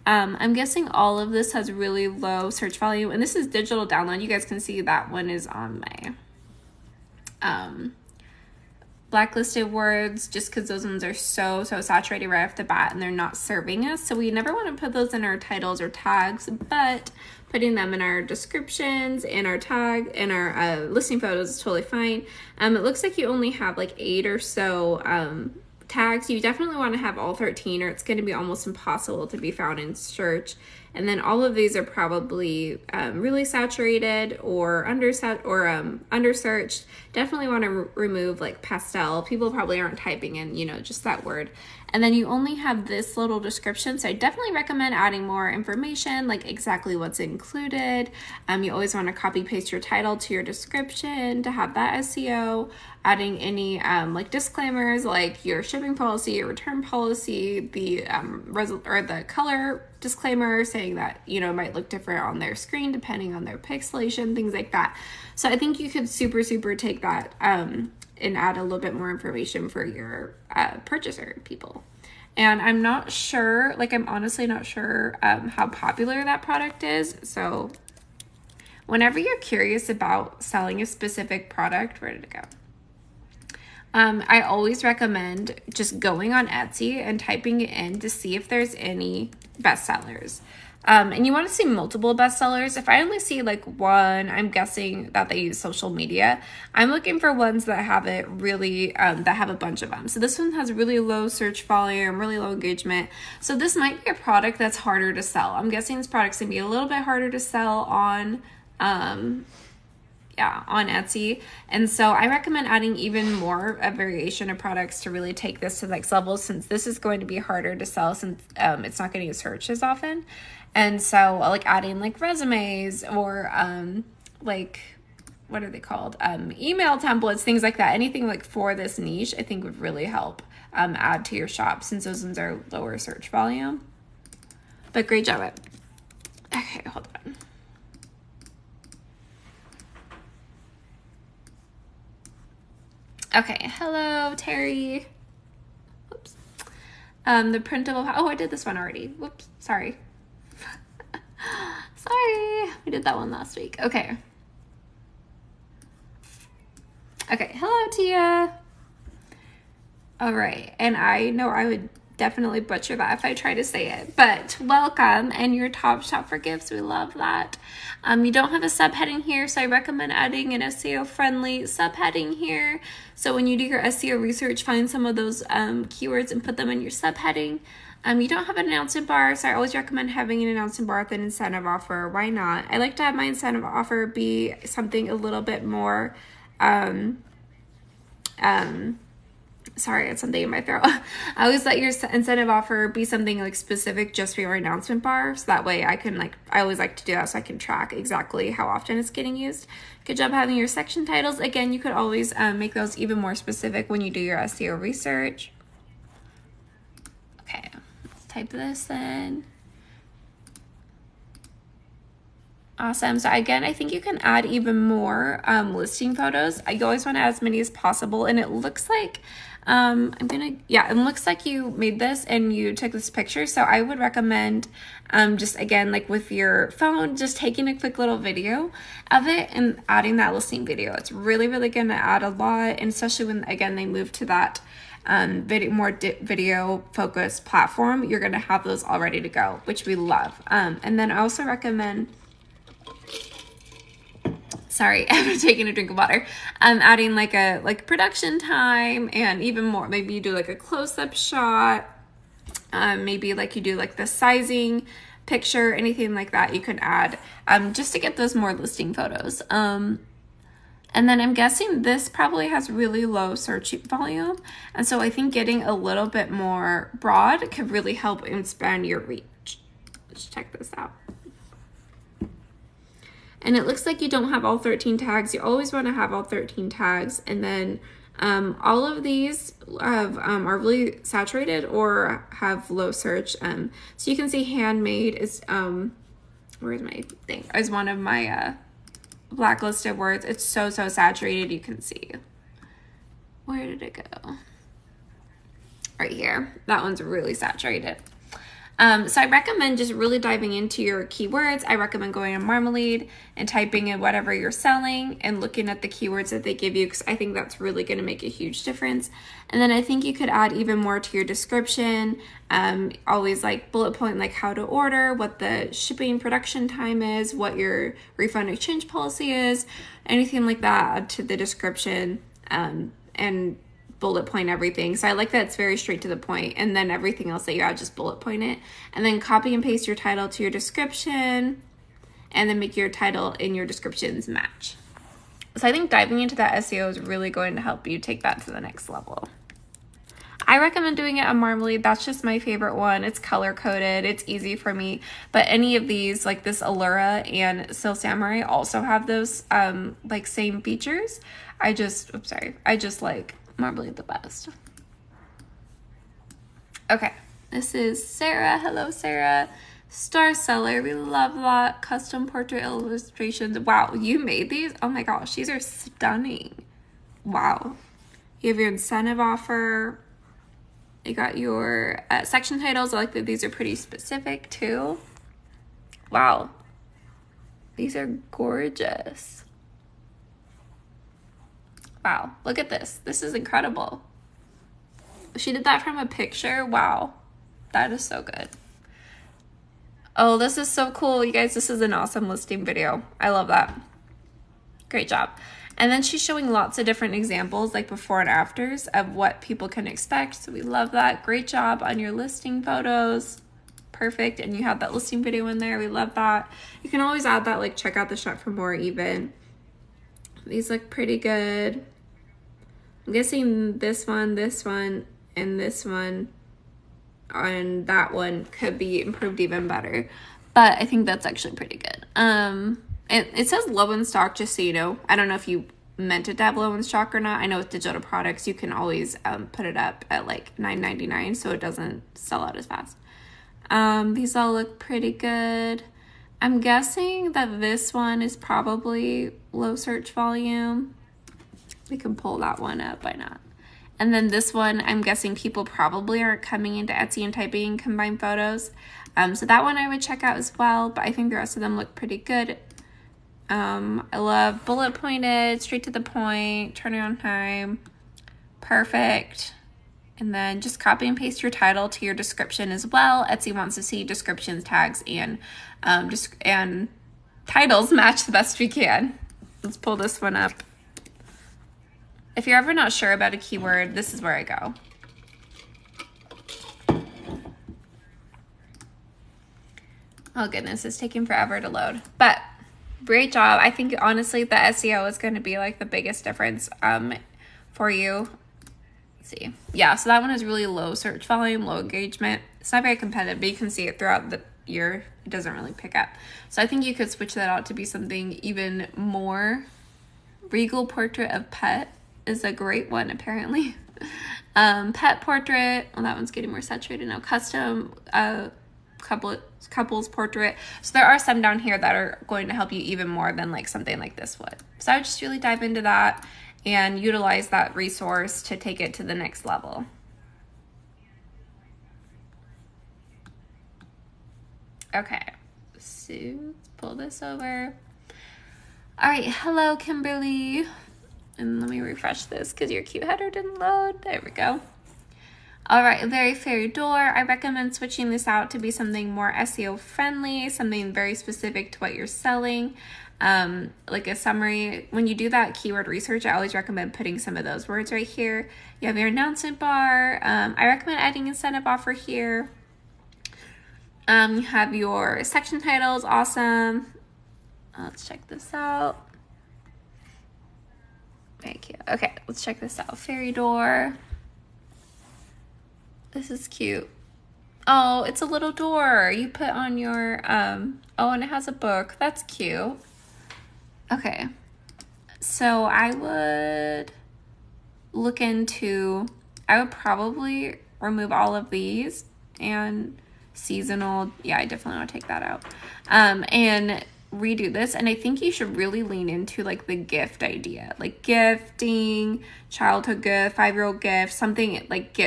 S1: I'm guessing all of this has really low search volume, and this is digital download. You guys can see that one is on my Blacklisted Words, just because those ones are so saturated right off the bat and they're not serving us. So we never want to put those in our titles or tags, but putting them in our descriptions, in our tag, in our listing photos is totally fine. It looks like you only have like 8 or so tags. You definitely want to have all 13 or it's going to be almost impossible to be found in search. And then all of these are probably really saturated or undersearched. Definitely want to remove like pastel. People probably aren't typing in, you know, just that word. And then you only have this little description. So I definitely recommend adding more information, like exactly what's included. You always want to copy paste your title to your description to have that SEO. Adding any like disclaimers, like your shipping policy, your return policy, the the color disclaimer saying that, you know, it might look different on their screen depending on their pixelation, things like that. So I think you could super take that and add a little bit more information for your purchaser people. And I'm not sure, like I'm honestly not sure how popular that product is. So whenever you're curious about selling a specific product, where did it go? I always recommend just going on Etsy and typing it in to see if there's any bestsellers. And you want to see multiple bestsellers. If I only see like one, I'm guessing that they use social media. I'm looking for ones that have it really, that have a bunch of them. So this one has really low search volume, really low engagement. So this might be a product that's harder to sell. I'm guessing this product's gonna be a little bit harder to sell on, on Etsy. And so I recommend adding even more a variation of products to really take this to the next level, since this is going to be harder to sell since it's not going to get searched as often. And so like adding like resumes or like, what are they called? Email templates, things like that. Anything like for this niche, I think would really help add to your shop, since those ones are lower search volume. But great job. Okay, hold on. Okay, hello, Terry. Whoops. The printable, oh, I did this one already. Whoops, sorry. Sorry, we did that one last week. Okay. Okay, hello, Tia. All right, and I know I would definitely butcher that if I try to say it, but welcome, and your top shop for gifts, we love that. You don't have a subheading here, so I recommend adding an SEO friendly subheading here. So when you do your SEO research, find some of those keywords and put them in your subheading. You don't have an announcement bar, so I always recommend having an announcement bar with an incentive offer. Why not? I like to have my incentive offer be something a little bit more sorry, it's something in my throat. I always let your incentive offer be something like specific just for your announcement bar. So that way I can I always like to do that so I can track exactly how often it's getting used. Good job having your section titles. Again, you could always make those even more specific when you do your SEO research. Okay, let's type this in. Awesome. So again, I think you can add even more listing photos. I always want to add as many as possible. And it looks like, it looks like you made this and you took this picture. So I would recommend just again, like with your phone, just taking a quick little video of it and adding that listing video. It's really going to add a lot. And especially when, again, they move to that video focused platform, you're going to have those all ready to go, which we love. And then I also recommend, sorry, I'm taking a drink of water. Adding like production time and even more. Maybe you do like a close-up shot. Maybe like you do like the sizing picture, anything like that you can add just to get those more listing photos. And then I'm guessing this probably has really low search volume. And so I think getting a little bit more broad could really help expand your reach. let's check this out. And it looks like you don't have all 13 tags. You always want to have all 13 tags. And then all of these have, are really saturated or have low search. So you can see handmade is, where's my thing? Is one of my blacklisted words. It's so saturated, you can see. Where did it go? Right here. That one's really saturated. So I recommend just really diving into your keywords. I recommend going on Marmalade and typing in whatever you're selling and looking at the keywords that they give you, because I think that's really going to make a huge difference. And then I think you could add even more to your description. Always like bullet point like how to order, what the shipping production time is, what your refund exchange policy is, anything like that, add to the description, and bullet point everything. So I like that it's very straight to the point, and then everything else that you add, just bullet point it, and then copy and paste your title to your description, and then make your title and your descriptions match. So I think diving into that SEO is really going to help you take that to the next level. I recommend doing it on Marmalade. That's just my favorite one. It's color coded. It's easy for me. But any of these, like this Allura and Silk Samurai, also have those like same features. I just like Marmalade the best. Okay, this is Sarah. Hello, Sarah. Star Seller. We love that. Custom portrait illustrations. Wow, you made these? Oh my gosh, these are stunning. Wow. You have your incentive offer. You got your section titles. I like that these are pretty specific too. Wow. These are gorgeous. Wow, look at this. This is incredible. She did that from a picture. Wow, that is so good. Oh, this is so cool. You guys, this is an awesome listing video. I love that. Great job. And then she's showing lots of different examples, like before and afters of what people can expect. So we love that. Great job on your listing photos. Perfect. And you have that listing video in there. We love that. You can always add that, like check out the shop for more even. These look pretty good. I'm guessing this one, and this one, and that one could be improved even better. But I think that's actually pretty good. It says low in stock, just so you know. I don't know if you meant it to have low in stock or not. I know with digital products, you can always put it up at like $9.99 so it doesn't sell out as fast. These all look pretty good. I'm guessing that this one is probably low search volume. We can pull that one up, why not? And then this one, I'm guessing people probably aren't coming into Etsy and typing combined photos. So that one I would check out as well, but I think the rest of them look pretty good. I love bullet pointed, straight to the point, turnaround time, perfect. And then just copy and paste your title to your description as well. Etsy wants to see descriptions, tags, and titles match the best we can. Let's pull this one up. If you're ever not sure about a keyword, this is where I go. Oh goodness, it's taking forever to load. But great job. I think honestly the SEO is going to be like the biggest difference for you. Let's see. Yeah, so that one is really low search volume, low engagement. It's not very competitive, but you can see it throughout the year. It doesn't really pick up. So I think you could switch that out to be something even more. Regal Portrait of Pet is a great one, apparently. Pet portrait. Well, that one's getting more saturated now. Custom couples portrait. So there are some down here that are going to help you even more than like something like this would. So I would just really dive into that and utilize that resource to take it to the next level. Okay, so let's pull this over. All right, hello, Kimberly. And let me refresh this because your cute header didn't load. There we go. All right, very fairy door. I recommend switching this out to be something more SEO friendly, something very specific to what you're selling. Like a summary. When you do that keyword research, I always recommend putting some of those words right here. You have your announcement bar. I recommend adding incentive offer here. You have your section titles. Awesome. Let's check this out. Very cute. Okay, let's check this out. Fairy door. This is cute. Oh, it's a little door you put on your, oh, and it has a book. That's cute. Okay. So I would look into, I would probably remove all of these and seasonal. Yeah, I definitely want to take that out. And redo this. And I think you should really lean into like the gift idea, like gifting, childhood gift, 5-year-old gift, something like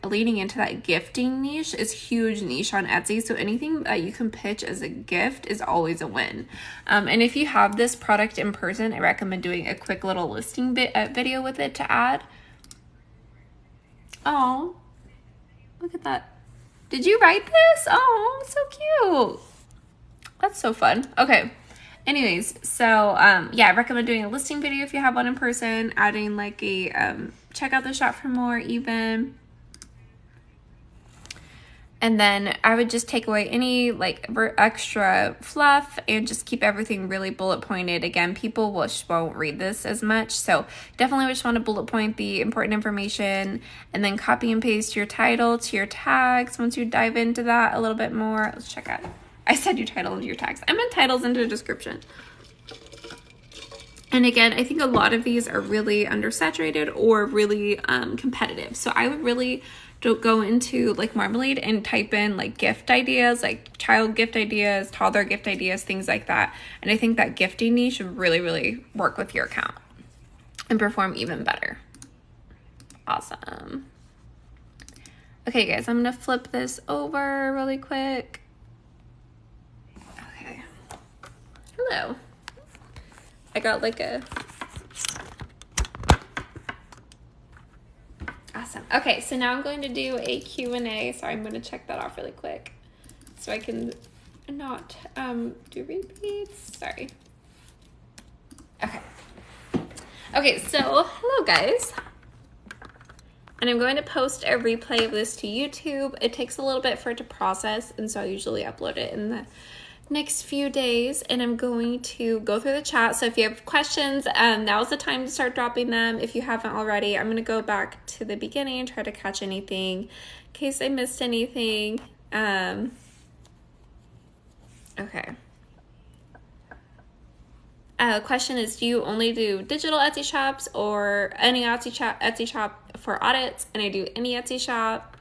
S1: leaning into that gifting niche is huge niche on Etsy. So anything that you can pitch as a gift is always a win. And if you have this product in person, I recommend doing a quick little listing video with it to add. Oh, look at that. Did you write this? Oh, so cute. That's so fun. Okay. Anyways, so yeah, I recommend doing a listing video if you have one in person, adding like a check out the shop for more even. And then I would just take away any like extra fluff and just keep everything really bullet pointed. Again, people won't read this as much. So definitely just want to bullet point the important information and then copy and paste your title to your tags. Once you dive into that a little bit more, let's check out. I said your title into your tags. I meant titles into the description. And again, I think a lot of these are really undersaturated or really competitive. So I would really go into like Marmalade and type in like gift ideas, like child gift ideas, toddler gift ideas, things like that. And I think that gifting niche should really, really work with your account and perform even better. Awesome. Okay, guys, I'm going to flip this over really quick. Okay. Hello. I got like a... Awesome. Okay, so now I'm going to do a Q&A. So I'm going to check that off really quick so I can not do repeats. Sorry. Okay. Okay, so hello guys. And I'm going to post a replay of this to YouTube. It takes a little bit for it to process, and so I usually upload it in the next few days. And I'm going to go through the chat. So if you have questions, now's the time to start dropping them. If you haven't already, I'm going to go back to the beginning and try to catch anything in case I missed anything. Okay. Question is, do you only do digital Etsy shops or any Etsy shop for audits? And I do any Etsy shop.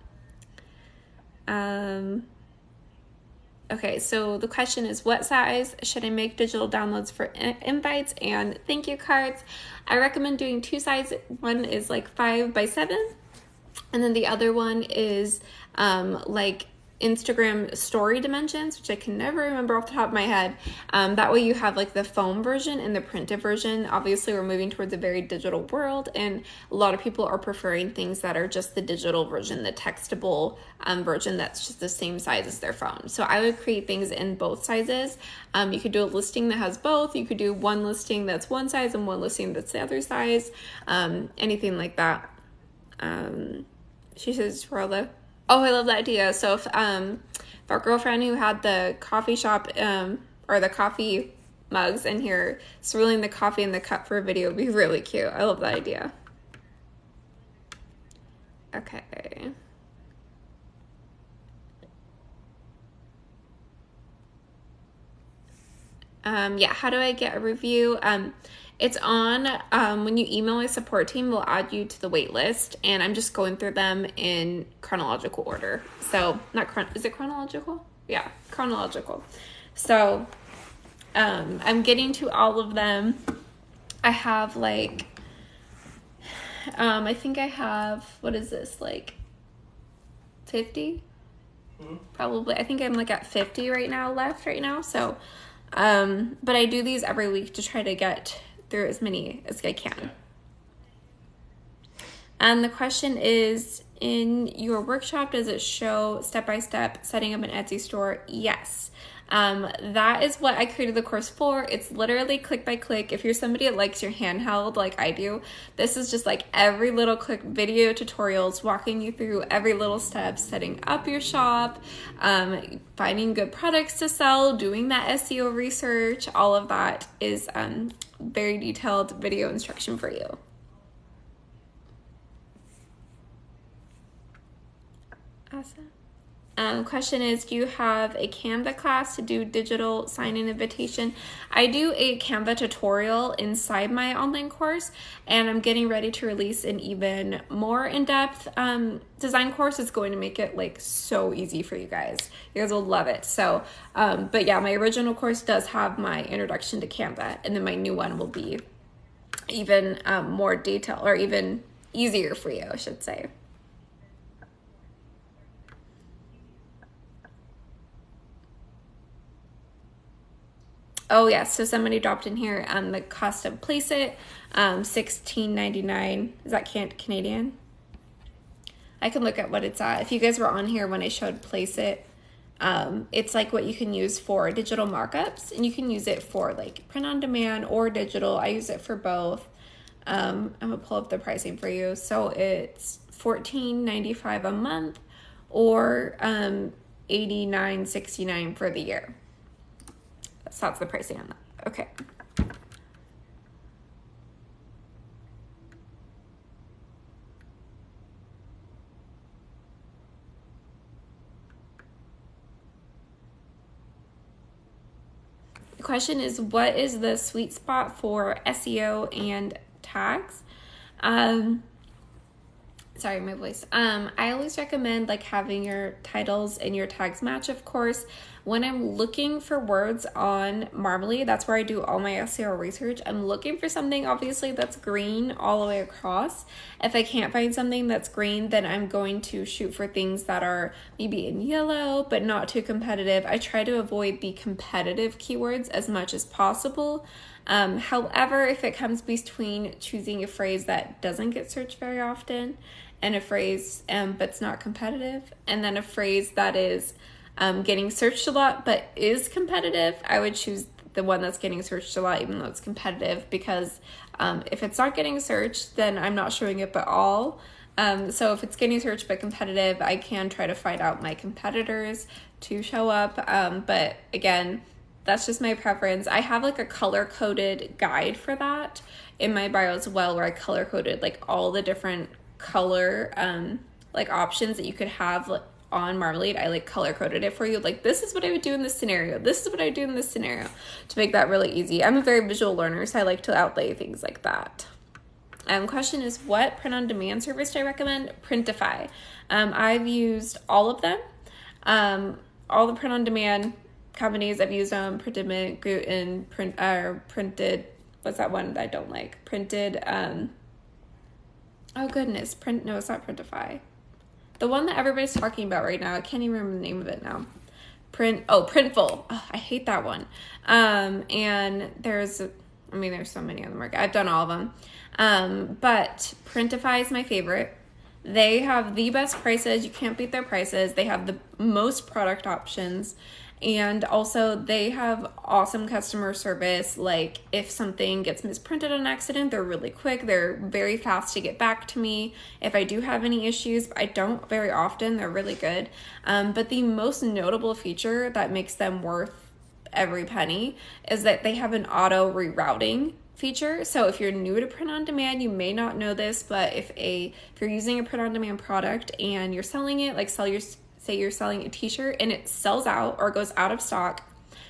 S1: Okay, so the question is, what size should I make digital downloads for invites and thank you cards? I recommend doing two sizes. One is like 5 by 7, and then the other one is like Instagram story dimensions, which I can never remember off the top of my head. That way you have like the foam version and the printed version. Obviously we're moving towards a very digital world, and a lot of people are preferring things that are just the digital version, the textable version that's just the same size as their phone. So I would create things in both sizes. You could do a listing that has both. You could do one listing that's one size and one listing that's the other size. Anything like that. She says, Rolla. Oh, I love that idea. So if our girlfriend who had the coffee shop or the coffee mugs in here, swirling the coffee in the cup for a video would be really cute. I love that idea. Okay. Yeah, how do I get a review? It's on, when you email my support team, we'll add you to the wait list, and I'm just going through them in chronological order. So, is it chronological? Yeah, chronological. So, I'm getting to all of them. I have like, I think I have, what is this, like 50? Probably. I think I'm like at 50 right now, So, but I do these every week to try to get through as many as I can. And the question is, in your workshop, does it show step-by-step setting up an Etsy store? Yes. That is what I created the course for. It's literally click by click. If you're somebody that likes your handheld like I do, this is just like every little quick video tutorials walking you through every little step, setting up your shop, finding good products to sell, doing that SEO research. All of that is very detailed video instruction for you. Awesome. Question is, do you have a Canva class to do digital sign-in invitation? I do a Canva tutorial inside my online course, and I'm getting ready to release an even more in-depth design course. It's going to make it like so easy for you guys. You guys will love it. So, but yeah, my original course does have my introduction to Canva, and then my new one will be even more detailed, or even easier for you, I should say. Oh yes, so somebody dropped in here the cost of Place It, $16.99. Is that Canadian? I can look at what it's at. If you guys were on here when I showed Place It, it's like what you can use for digital markups, and you can use it for like print on demand or digital. I use it for both. I'm gonna pull up the pricing for you. So it's $14.95 a month, or $89.69 for the year. So that's the pricing on that. Okay. The question is, what is the sweet spot for SEO and tags? Sorry, my voice. I always recommend like having your titles and your tags match, of course. When I'm looking for words on Marmalade, that's where I do all my SEO research. I'm looking for something obviously that's green all the way across. If I can't find something that's green, then I'm going to shoot for things that are maybe in yellow, but not too competitive. I try to avoid the competitive keywords as much as possible. However, if it comes between choosing a phrase that doesn't get searched very often, and a phrase but's not competitive, and then a phrase that is getting searched a lot but is competitive, I would choose the one that's getting searched a lot even though it's competitive, because if it's not getting searched, then I'm not showing it at all. So if it's getting searched but competitive, I can try to find out my competitors to show up. But again, that's just my preference. I have like a color-coded guide for that in my bio as well, where I color-coded like all the different color like options that you could have like on Marmalade. I like color-coded it for you. Like, this is what I would do in this scenario. This is what I would do in this scenario, to make that really easy. I'm a very visual learner, so I like to outlay things like that. Question is, what print-on-demand service do I recommend? Printify. I've used all of them. All the print-on-demand companies, I've used them. Printed, Guten, Printed, what's that one that I don't like? Printed, oh goodness, no, it's not Printify. The one that everybody's talking about right now, I can't even remember the name of it now. Printful. Oh, I hate that one. And there's so many on the market. I've done all of them. But Printify is my favorite. They have the best prices. You can't beat their prices. They have the most product options. And also they have awesome customer service. Like, if something gets misprinted on accident, they're really quick. They're very fast to get back to me. If I do have any issues, I don't very often, they're really good. But the most notable feature that makes them worth every penny is that they have an auto rerouting feature. So if you're new to print on demand, you may not know this, but if you're using a print on demand product and you're selling it, like say you're selling a t-shirt and it sells out or goes out of stock,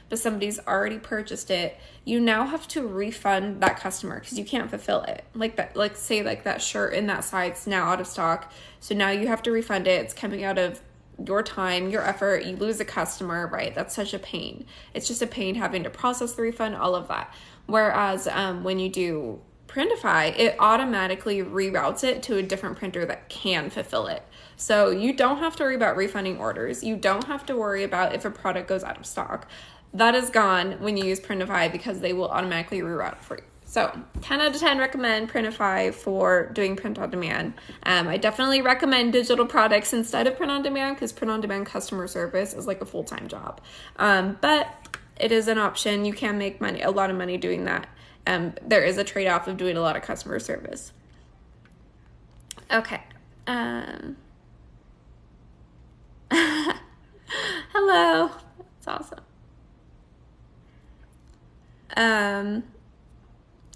S1: but somebody's already purchased it, you now have to refund that customer because you can't fulfill it. Like that, like say like that shirt in that size now out of stock. So now you have to refund it. It's coming out of your time, your effort, you lose a customer, right? That's such a pain. It's just a pain having to process the refund, all of that. Whereas when you do Printify, it automatically reroutes it to a different printer that can fulfill it. So you don't have to worry about refunding orders. You don't have to worry about if a product goes out of stock. That is gone when you use Printify because they will automatically reroute it for you. So 10 out of 10 recommend Printify for doing print on demand. I definitely recommend digital products instead of print on demand because print on demand customer service is like a full-time job. But it is an option. You can make money, a lot of money doing that. There is a trade-off of doing a lot of customer service. Okay. Hello. That's awesome.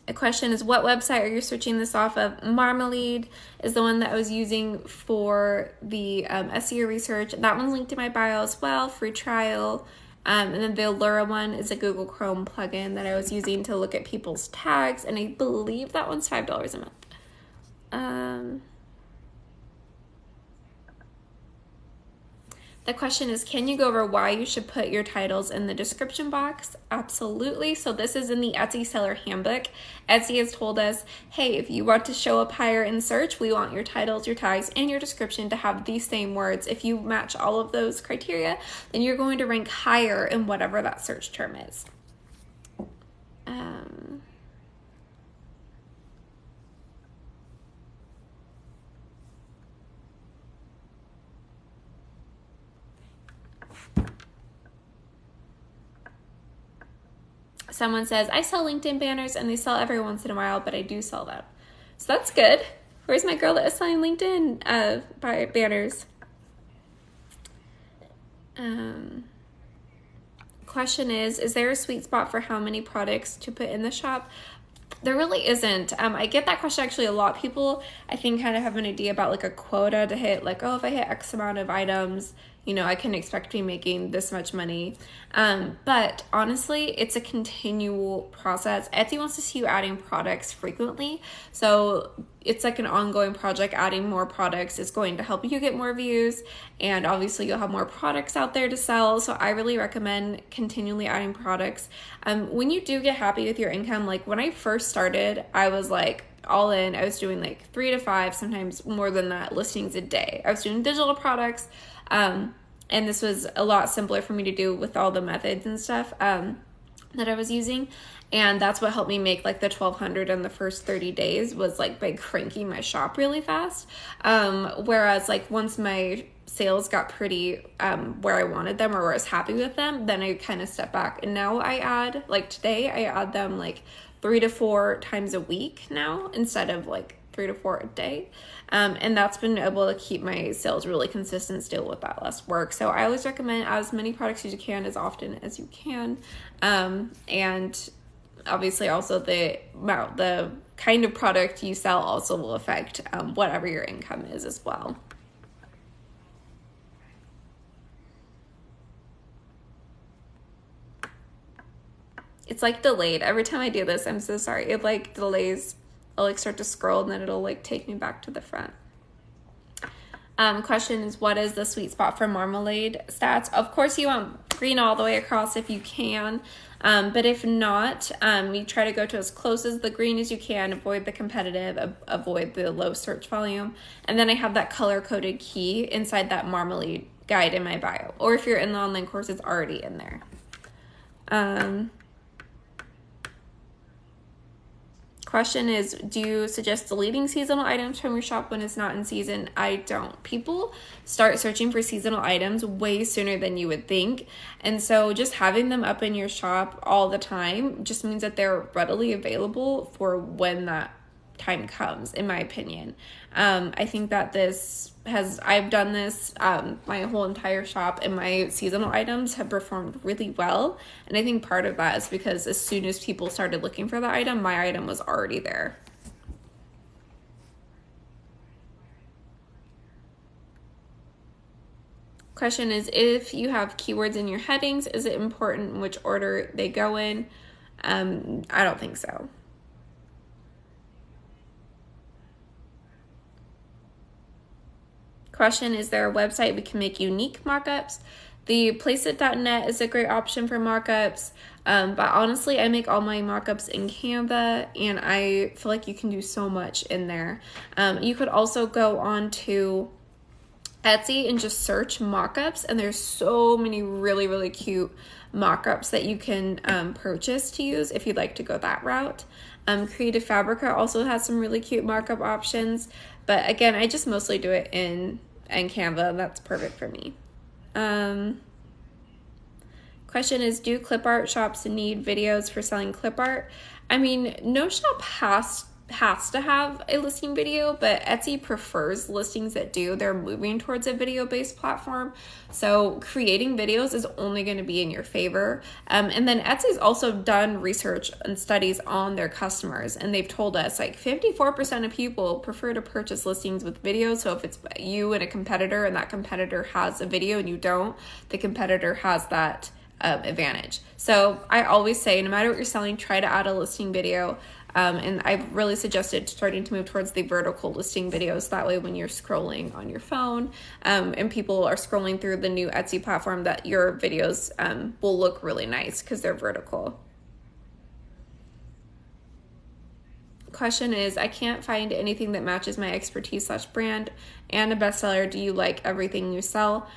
S1: The question is, what website are you searching this off of? Marmalade is the one that I was using for the SEO research. That one's linked in my bio as well, free trial. And then the Allura one is a Google Chrome plugin that I was using to look at people's tags, and I believe that one's $5 a month. The question is, can you go over why you should put your titles in the description box? Absolutely. So this is in the Etsy Seller Handbook. Etsy has told us, hey, if you want to show up higher in search, we want your titles, your tags, and your description to have these same words. If you match all of those criteria, then you're going to rank higher in whatever that search term is. Someone says, I sell LinkedIn banners and they sell every once in a while, but I do sell them. So that's good. Where's my girl that is selling LinkedIn banners? Question is there a sweet spot for how many products to put in the shop? There really isn't. I get that question actually a lot. People, I think, kind of have an idea about like a quota to hit, like, oh, if I hit X amount of items, you know, I can expect to be making this much money. But honestly, it's a continual process. Etsy wants to see you adding products frequently. So it's like an ongoing project. Adding more products is going to help you get more views. And obviously you'll have more products out there to sell. So I really recommend continually adding products. When you do get happy with your income, like when I first started, I was like, all in, I was doing like 3 to 5, sometimes more than that, listings a day. I was doing digital products. And this was a lot simpler for me to do with all the methods and stuff that I was using. And that's what helped me make like the 1,200 in the first 30 days was like by cranking my shop really fast. Whereas like once my sales got pretty where I wanted them or where I was happy with them, then I kind of stepped back. And now I add, like today, I add them like 3 to 4 times a week now instead of like 3 to 4 a day. And that's been able to keep my sales really consistent still with that less work. So I always recommend as many products as you can, as often as you can. And obviously also the kind of product you sell also will affect whatever your income is as well. It's like delayed. Every time I do this, I'm so sorry. It like delays. I'll like start to scroll and then it'll like take me back to the front. Question is, what is the sweet spot for Marmalade stats? Of course you want green all the way across if you can. But if not, you try to go to as close as the green as you can, avoid the competitive, avoid the low search volume. And then I have that color coded key inside that Marmalade guide in my bio. Or if you're in the online course, it's already in there. Question is, do you suggest deleting seasonal items from your shop when it's not in season? I don't. People start searching for seasonal items way sooner than you would think. And so just having them up in your shop all the time just means that they're readily available for when that time comes, in my opinion. I think that I've done this my whole entire shop, and my seasonal items have performed really well. And I think part of that is because as soon as people started looking for the item, my item was already there. Question is, if you have keywords in your headings, is it important in which order they go in? I don't think so. Question, is there a website we can make unique mockups? The placeit.net is a great option for mockups, but honestly, I make all my mockups in Canva, and I feel like you can do so much in there. You could also go on to Etsy and just search mockups, and there's so many really, really cute mockups that you can purchase to use if you'd like to go that route. Creative Fabrica also has some really cute markup options, but again, I just mostly do it in Canva, and that's perfect for me. Question is, do clip art shops need videos for selling clip art? I mean, no shop has has to have a listing video, but Etsy prefers listings that do. They're moving towards a video-based platform, so creating videos is only going to be in your favor. And then Etsy's also done research and studies on their customers, and they've told us like 54% of people prefer to purchase listings with videos. So if it's you and a competitor, and that competitor has a video and you don't, the competitor has that advantage. So I always say, no matter what you're selling, try to add a listing video. And I've really suggested starting to move towards the vertical listing videos. That way, when you're scrolling on your phone and people are scrolling through the new Etsy platform, that your videos will look really nice because they're vertical. Question is, I can't find anything that matches my expertise / brand and a bestseller. Do you like everything you sell?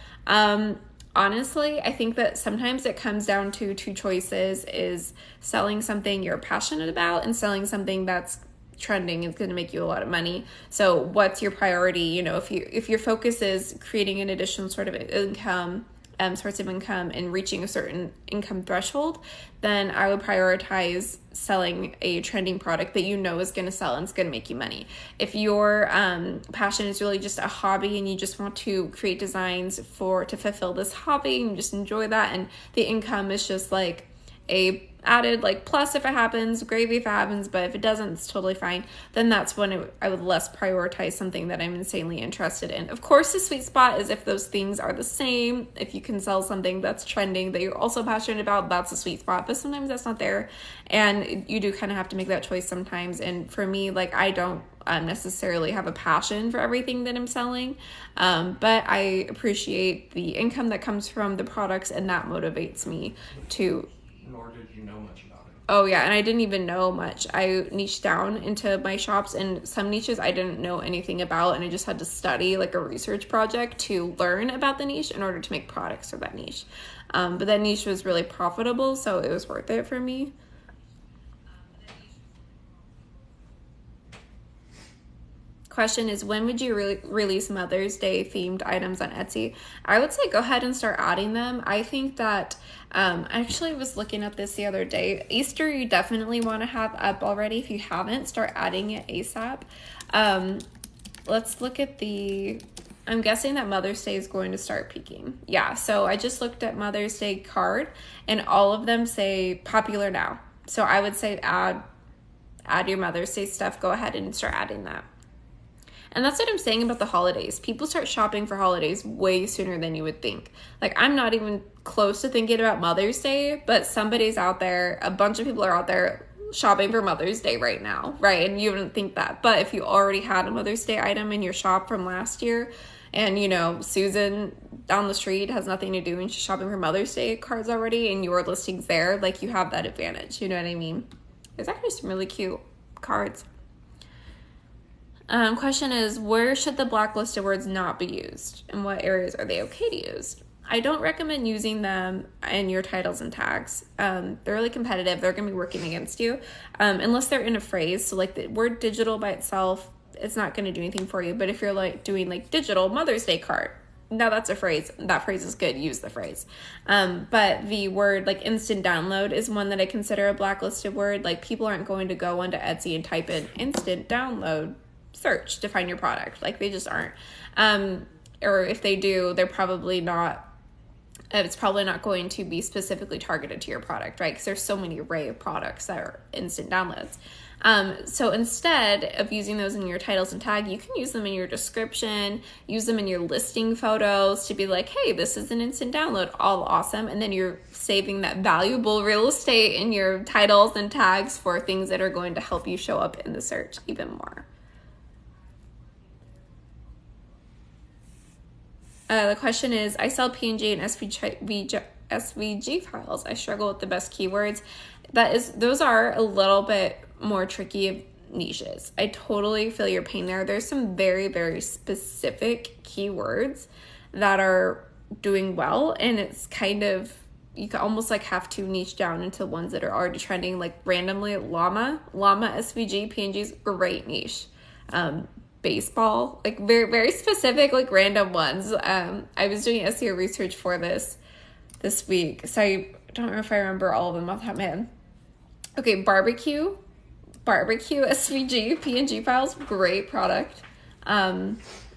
S1: Honestly, I think that sometimes it comes down to two choices: is selling something you're passionate about and selling something that's trending and going to make you a lot of money. So what's your priority? You know, if your focus is creating an additional sort of income, source of income and reaching a certain income threshold, then I would prioritize selling a trending product that you know is going to sell and it's going to make you money. If your passion is really just a hobby and you just want to create designs to fulfill this hobby and just enjoy that, and the income is just like a added like plus if it happens, gravy if it happens, but if it doesn't, it's totally fine, then that's when I would less prioritize something that I'm insanely interested in. Of course, the sweet spot is if those things are the same. If you can sell something that's trending that you're also passionate about, that's a sweet spot, but sometimes that's not there, and you do kind of have to make that choice sometimes. And for me, like, I don't necessarily have a passion for everything that I'm selling, but I appreciate the income that comes from the products, and that motivates me to.
S2: Nor did you know much about it.
S1: Oh yeah, and I didn't even know much. I niched down into my shops, and some niches I didn't know anything about, and I just had to study like a research project to learn about the niche in order to make products for that niche. But that niche was really profitable, so it was worth it for me. Question is, when would you release Mother's Day themed items on Etsy? I would say go ahead and start adding them. I think that I actually was looking at this the other day. Easter you definitely want to have up already. If you haven't, start adding it ASAP. Let's look at I'm guessing that Mother's Day is going to start peaking. Yeah, so I just looked at Mother's Day card, and all of them say popular now. So I would say add your Mother's Day stuff. Go ahead and start adding that. And that's what I'm saying about the holidays. People start shopping for holidays way sooner than you would think. Like, I'm not even close to thinking about Mother's Day, but somebody's out there, a bunch of people are out there shopping for Mother's Day right now, right? And you wouldn't think that. But if you already had a Mother's Day item in your shop from last year, and, you know, Susan down the street has nothing to do and she's shopping for Mother's Day cards already, and your listing's there, like, you have that advantage. You know what I mean? There's actually some really cute cards. Question is, where should the blacklisted words not be used? In what areas are they okay to use? I don't recommend using them in your titles and tags. They're really competitive. They're going to be working against you unless they're in a phrase. So like the word digital by itself, it's not going to do anything for you. But if you're like doing like digital Mother's Day card, now that's a phrase. That phrase is good. Use the phrase. But the word like instant download is one that I consider a blacklisted word. Like, people aren't going to go onto Etsy and type in instant download search to find your product. Like, they just aren't. Or if they do, they're probably not, it's probably not going to be specifically targeted to your product, right? Because there's so many array of products that are instant downloads. So instead of using those in your titles and tag, you can use them in your description, use them in your listing photos to be like, hey, this is an instant download, all awesome. And then you're saving that valuable real estate in your titles and tags for things that are going to help you show up in the search even more. The question is, I sell PNG and SVG files. I struggle with the best keywords. Those are a little bit more tricky niches. I totally feel your pain there. There's some very, very specific keywords that are doing well, and it's kind of, you can almost like have to niche down into ones that are already trending, like randomly llama SVG, PNG's great niche. Baseball, like very, very specific, like random ones. I was doing SEO research for this week, so I don't know if I remember all of them off the top of my head. Okay, barbecue barbecue SVG PNG files, great product.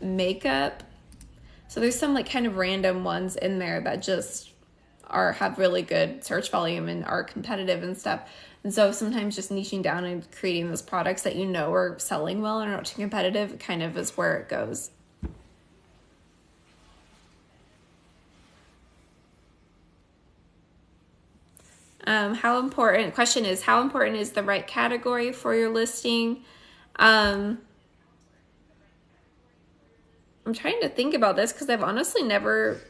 S1: Makeup. So there's some like kind of random ones in there that just have really good search volume and are competitive and stuff. And so sometimes just niching down and creating those products that you know are selling well and are not too competitive kind of is where it goes. Question is, how important is the right category for your listing? I'm trying to think about this because I've honestly never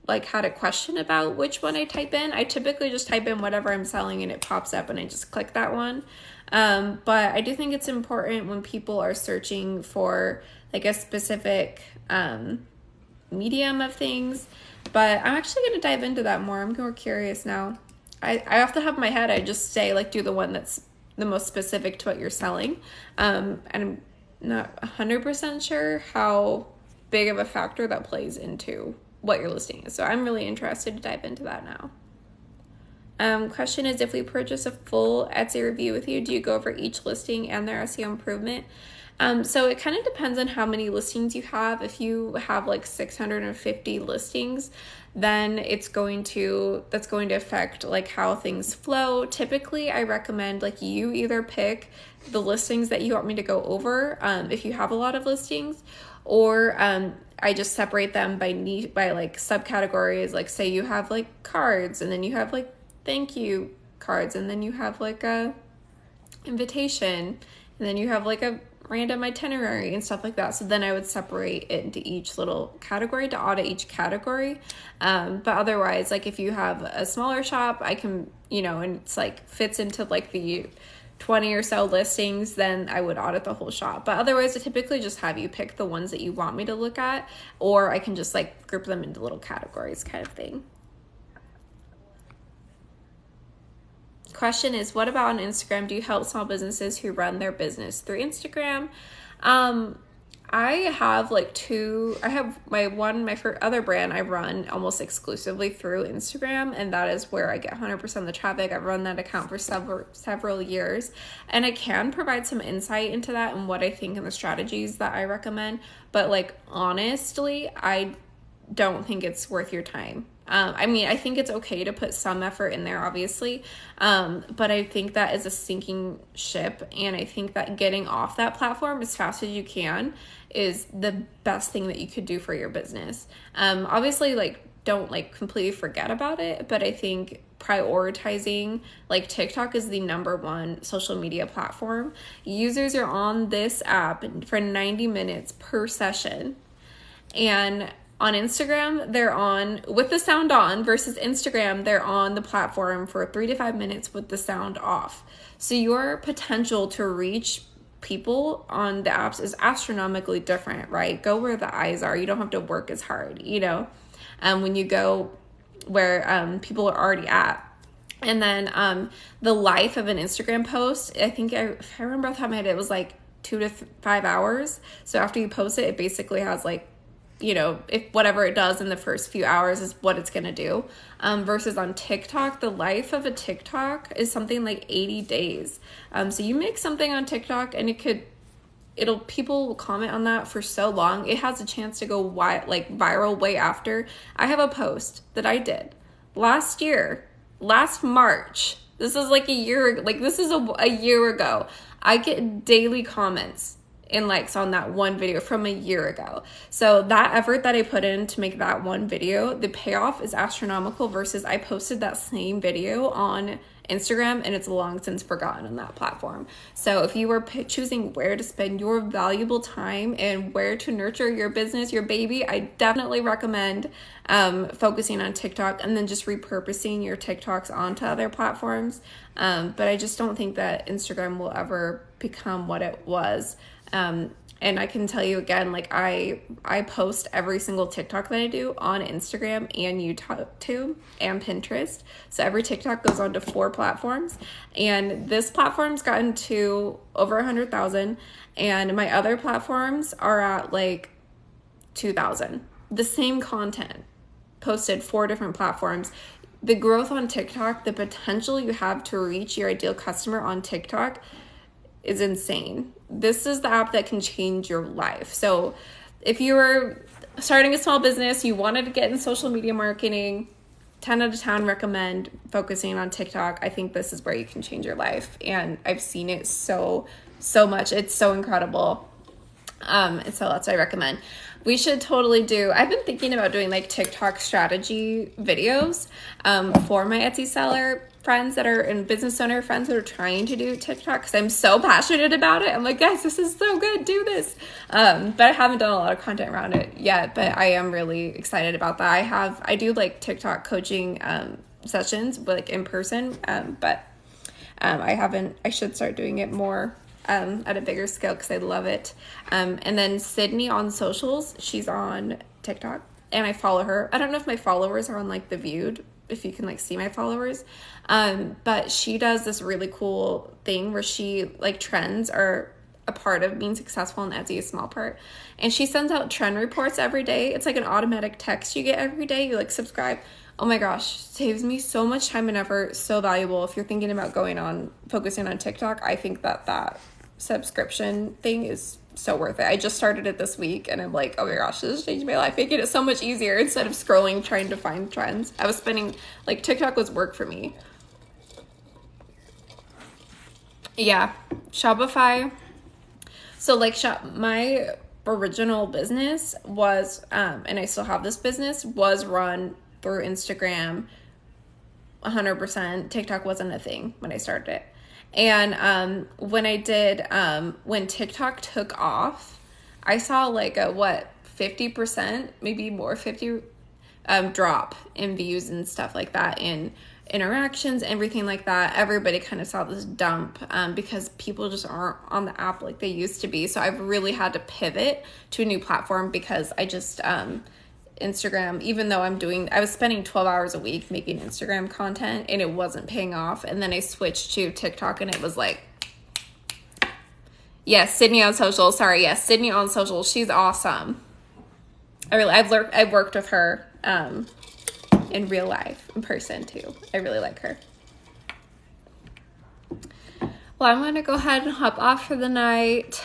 S1: like had a question about which one I type in. I typically just type in whatever I'm selling and it pops up and I just click that one. But I do think it's important when people are searching for like a specific medium of things. But I'm actually going to dive into that more. I'm more curious now. I off the top of my head, I just say like do the one that's the most specific to what you're selling. And I'm not 100% sure how big of a factor that plays into what your listing is. So I'm really interested to dive into that now. Question is, if we purchase a full Etsy review with you, do you go over each listing and their SEO improvement? So it kind of depends on how many listings you have. If you have like 650 listings, then that's going to affect like how things flow. Typically, I recommend like you either pick the listings that you want me to go over, if you have a lot of listings, or I just separate them by like subcategories. Like say you have like cards, and then you have like thank you cards, and then you have like a invitation, and then you have like a random itinerary and stuff like that. So then I would separate it into each little category to audit each category. But otherwise, like if you have a smaller shop, I can, and it's like fits into like the 20 or so listings, then I would audit the whole shop. But otherwise, I typically just have you pick the ones that you want me to look at, or I can just like group them into little categories kind of thing. Question is, what about on Instagram? Do you help small businesses who run their business through Instagram? I have like two. I have my other brand I run almost exclusively through Instagram, and that is where I get 100% of the traffic. I've run that account for several years, and I can provide some insight into that and what I think and the strategies that I recommend. But like honestly, I don't think it's worth your time. I think it's okay to put some effort in there, obviously, but I think that is a sinking ship, and I think that getting off that platform as fast as you can is the best thing that you could do for your business. Obviously, like, don't like completely forget about it, but I think prioritizing, like TikTok is the #1 social media platform. Users are on this app for 90 minutes per session, and on Instagram, they're on with the sound on, versus Instagram, they're on the platform for 3 to 5 minutes with the sound off. So your potential to reach people on the apps is astronomically different, right? Go where the eyes are. You don't have to work as hard, when you go where people are already at. And then the life of an Instagram post, I think if I remember off the top of my head, it was like 2 to 5 hours. So after you post it, it basically has like, if whatever it does in the first few hours is what it's going to do. Versus on TikTok, the life of a TikTok is something like 80 days. So you make something on TikTok and people will comment on that for so long. It has a chance to go viral way after. I have a post that I did last March. This is like a year ago. I get daily comments and likes on that one video from a year ago. So that effort that I put in to make that one video, the payoff is astronomical, versus I posted that same video on Instagram and it's long since forgotten on that platform. So if you were choosing where to spend your valuable time and where to nurture your business, your baby, I definitely recommend focusing on TikTok and then just repurposing your TikToks onto other platforms. But I just don't think that Instagram will ever become what it was. And I can tell you again, like I post every single TikTok that I do on Instagram and YouTube and Pinterest. So every TikTok goes onto 4 platforms, and this platform's gotten to over 100,000, and my other platforms are at like 2,000. The same content posted 4 different platforms. The growth on TikTok, the potential you have to reach your ideal customer on TikTok is insane. This is the app that can change your life. So if you were starting a small business, you wanted to get in social media marketing, 10 out of 10 recommend focusing on TikTok. I think this is where you can change your life. And I've seen it so much. It's so incredible. And so that's what I recommend. We should totally do, I've been thinking about doing like TikTok strategy videos for my Etsy seller friends that are in business owner friends that are trying to do TikTok, because I'm so passionate about it. I'm like, guys, this is so good, do this. But I haven't done a lot of content around it yet, but I am really excited about that. I do like TikTok coaching sessions, like in person, but I should start doing it more at a bigger scale because I love it. And then Sydney on socials, she's on TikTok and I follow her. I don't know if my followers are on like the viewed, if you can like see my followers. But she does this really cool thing where she like trends are a part of being successful in Etsy, a small part. And she sends out trend reports every day. It's like an automatic text you get every day. You like subscribe. Oh my gosh, saves me so much time and effort. So valuable. If you're thinking about focusing on TikTok, I think that subscription thing is so worth it. I just started it this week and I'm like, oh my gosh, this has changed my life, making it so much easier instead of scrolling trying to find trends. I was spending, like, TikTok was work for me. Yeah, Shopify. So like my original business was and I still have this business, was run through Instagram 100%. TikTok wasn't a thing when I started it. And when TikTok took off, I saw like a 50%, maybe more, 50 drop in views and stuff like that, in interactions, everything like that. Everybody kind of saw this dump because people just aren't on the app like they used to be. So I've really had to pivot to a new platform because I just Instagram, even though I was spending 12 hours a week making Instagram content and it wasn't paying off. And then I switched to TikTok and it was like, yes, Sydney on social. Sorry. Yes, Sydney on social. She's awesome. I've worked with her in real life, in person too. I really like her. Well, I'm going to go ahead and hop off for the night.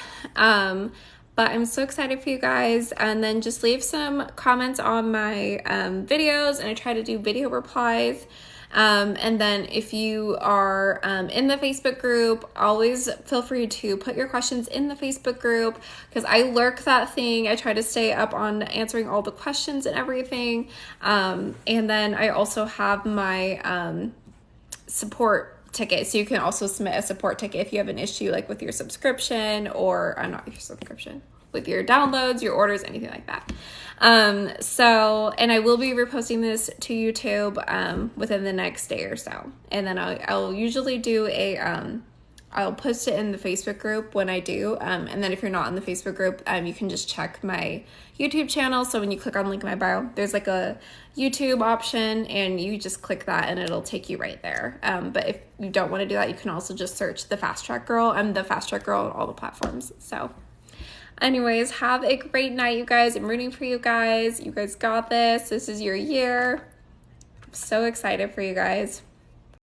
S1: But I'm so excited for you guys. And then just leave some comments on my videos, and I try to do video replies. And then if you are in the Facebook group, always feel free to put your questions in the Facebook group because I lurk that thing. I try to stay up on answering all the questions and everything. And then I also have my support ticket, so you can also submit a support ticket if you have an issue like with your subscription or not your subscription, with your downloads, your orders, anything like that. And I will be reposting this to YouTube within the next day or so, and then I'll usually do I'll post it in the Facebook group when I do, and then if you're not in the Facebook group, you can just check my YouTube channel. So when you click on link in my bio, there's like a YouTube option, and you just click that and it'll take you right there. But if you don't want to do that, you can also just search the Fast Track Girl. I'm the Fast Track Girl on all the platforms. So anyways, have a great night, you guys. I'm rooting for you guys. You guys got this. This is your year. I'm so excited for you guys.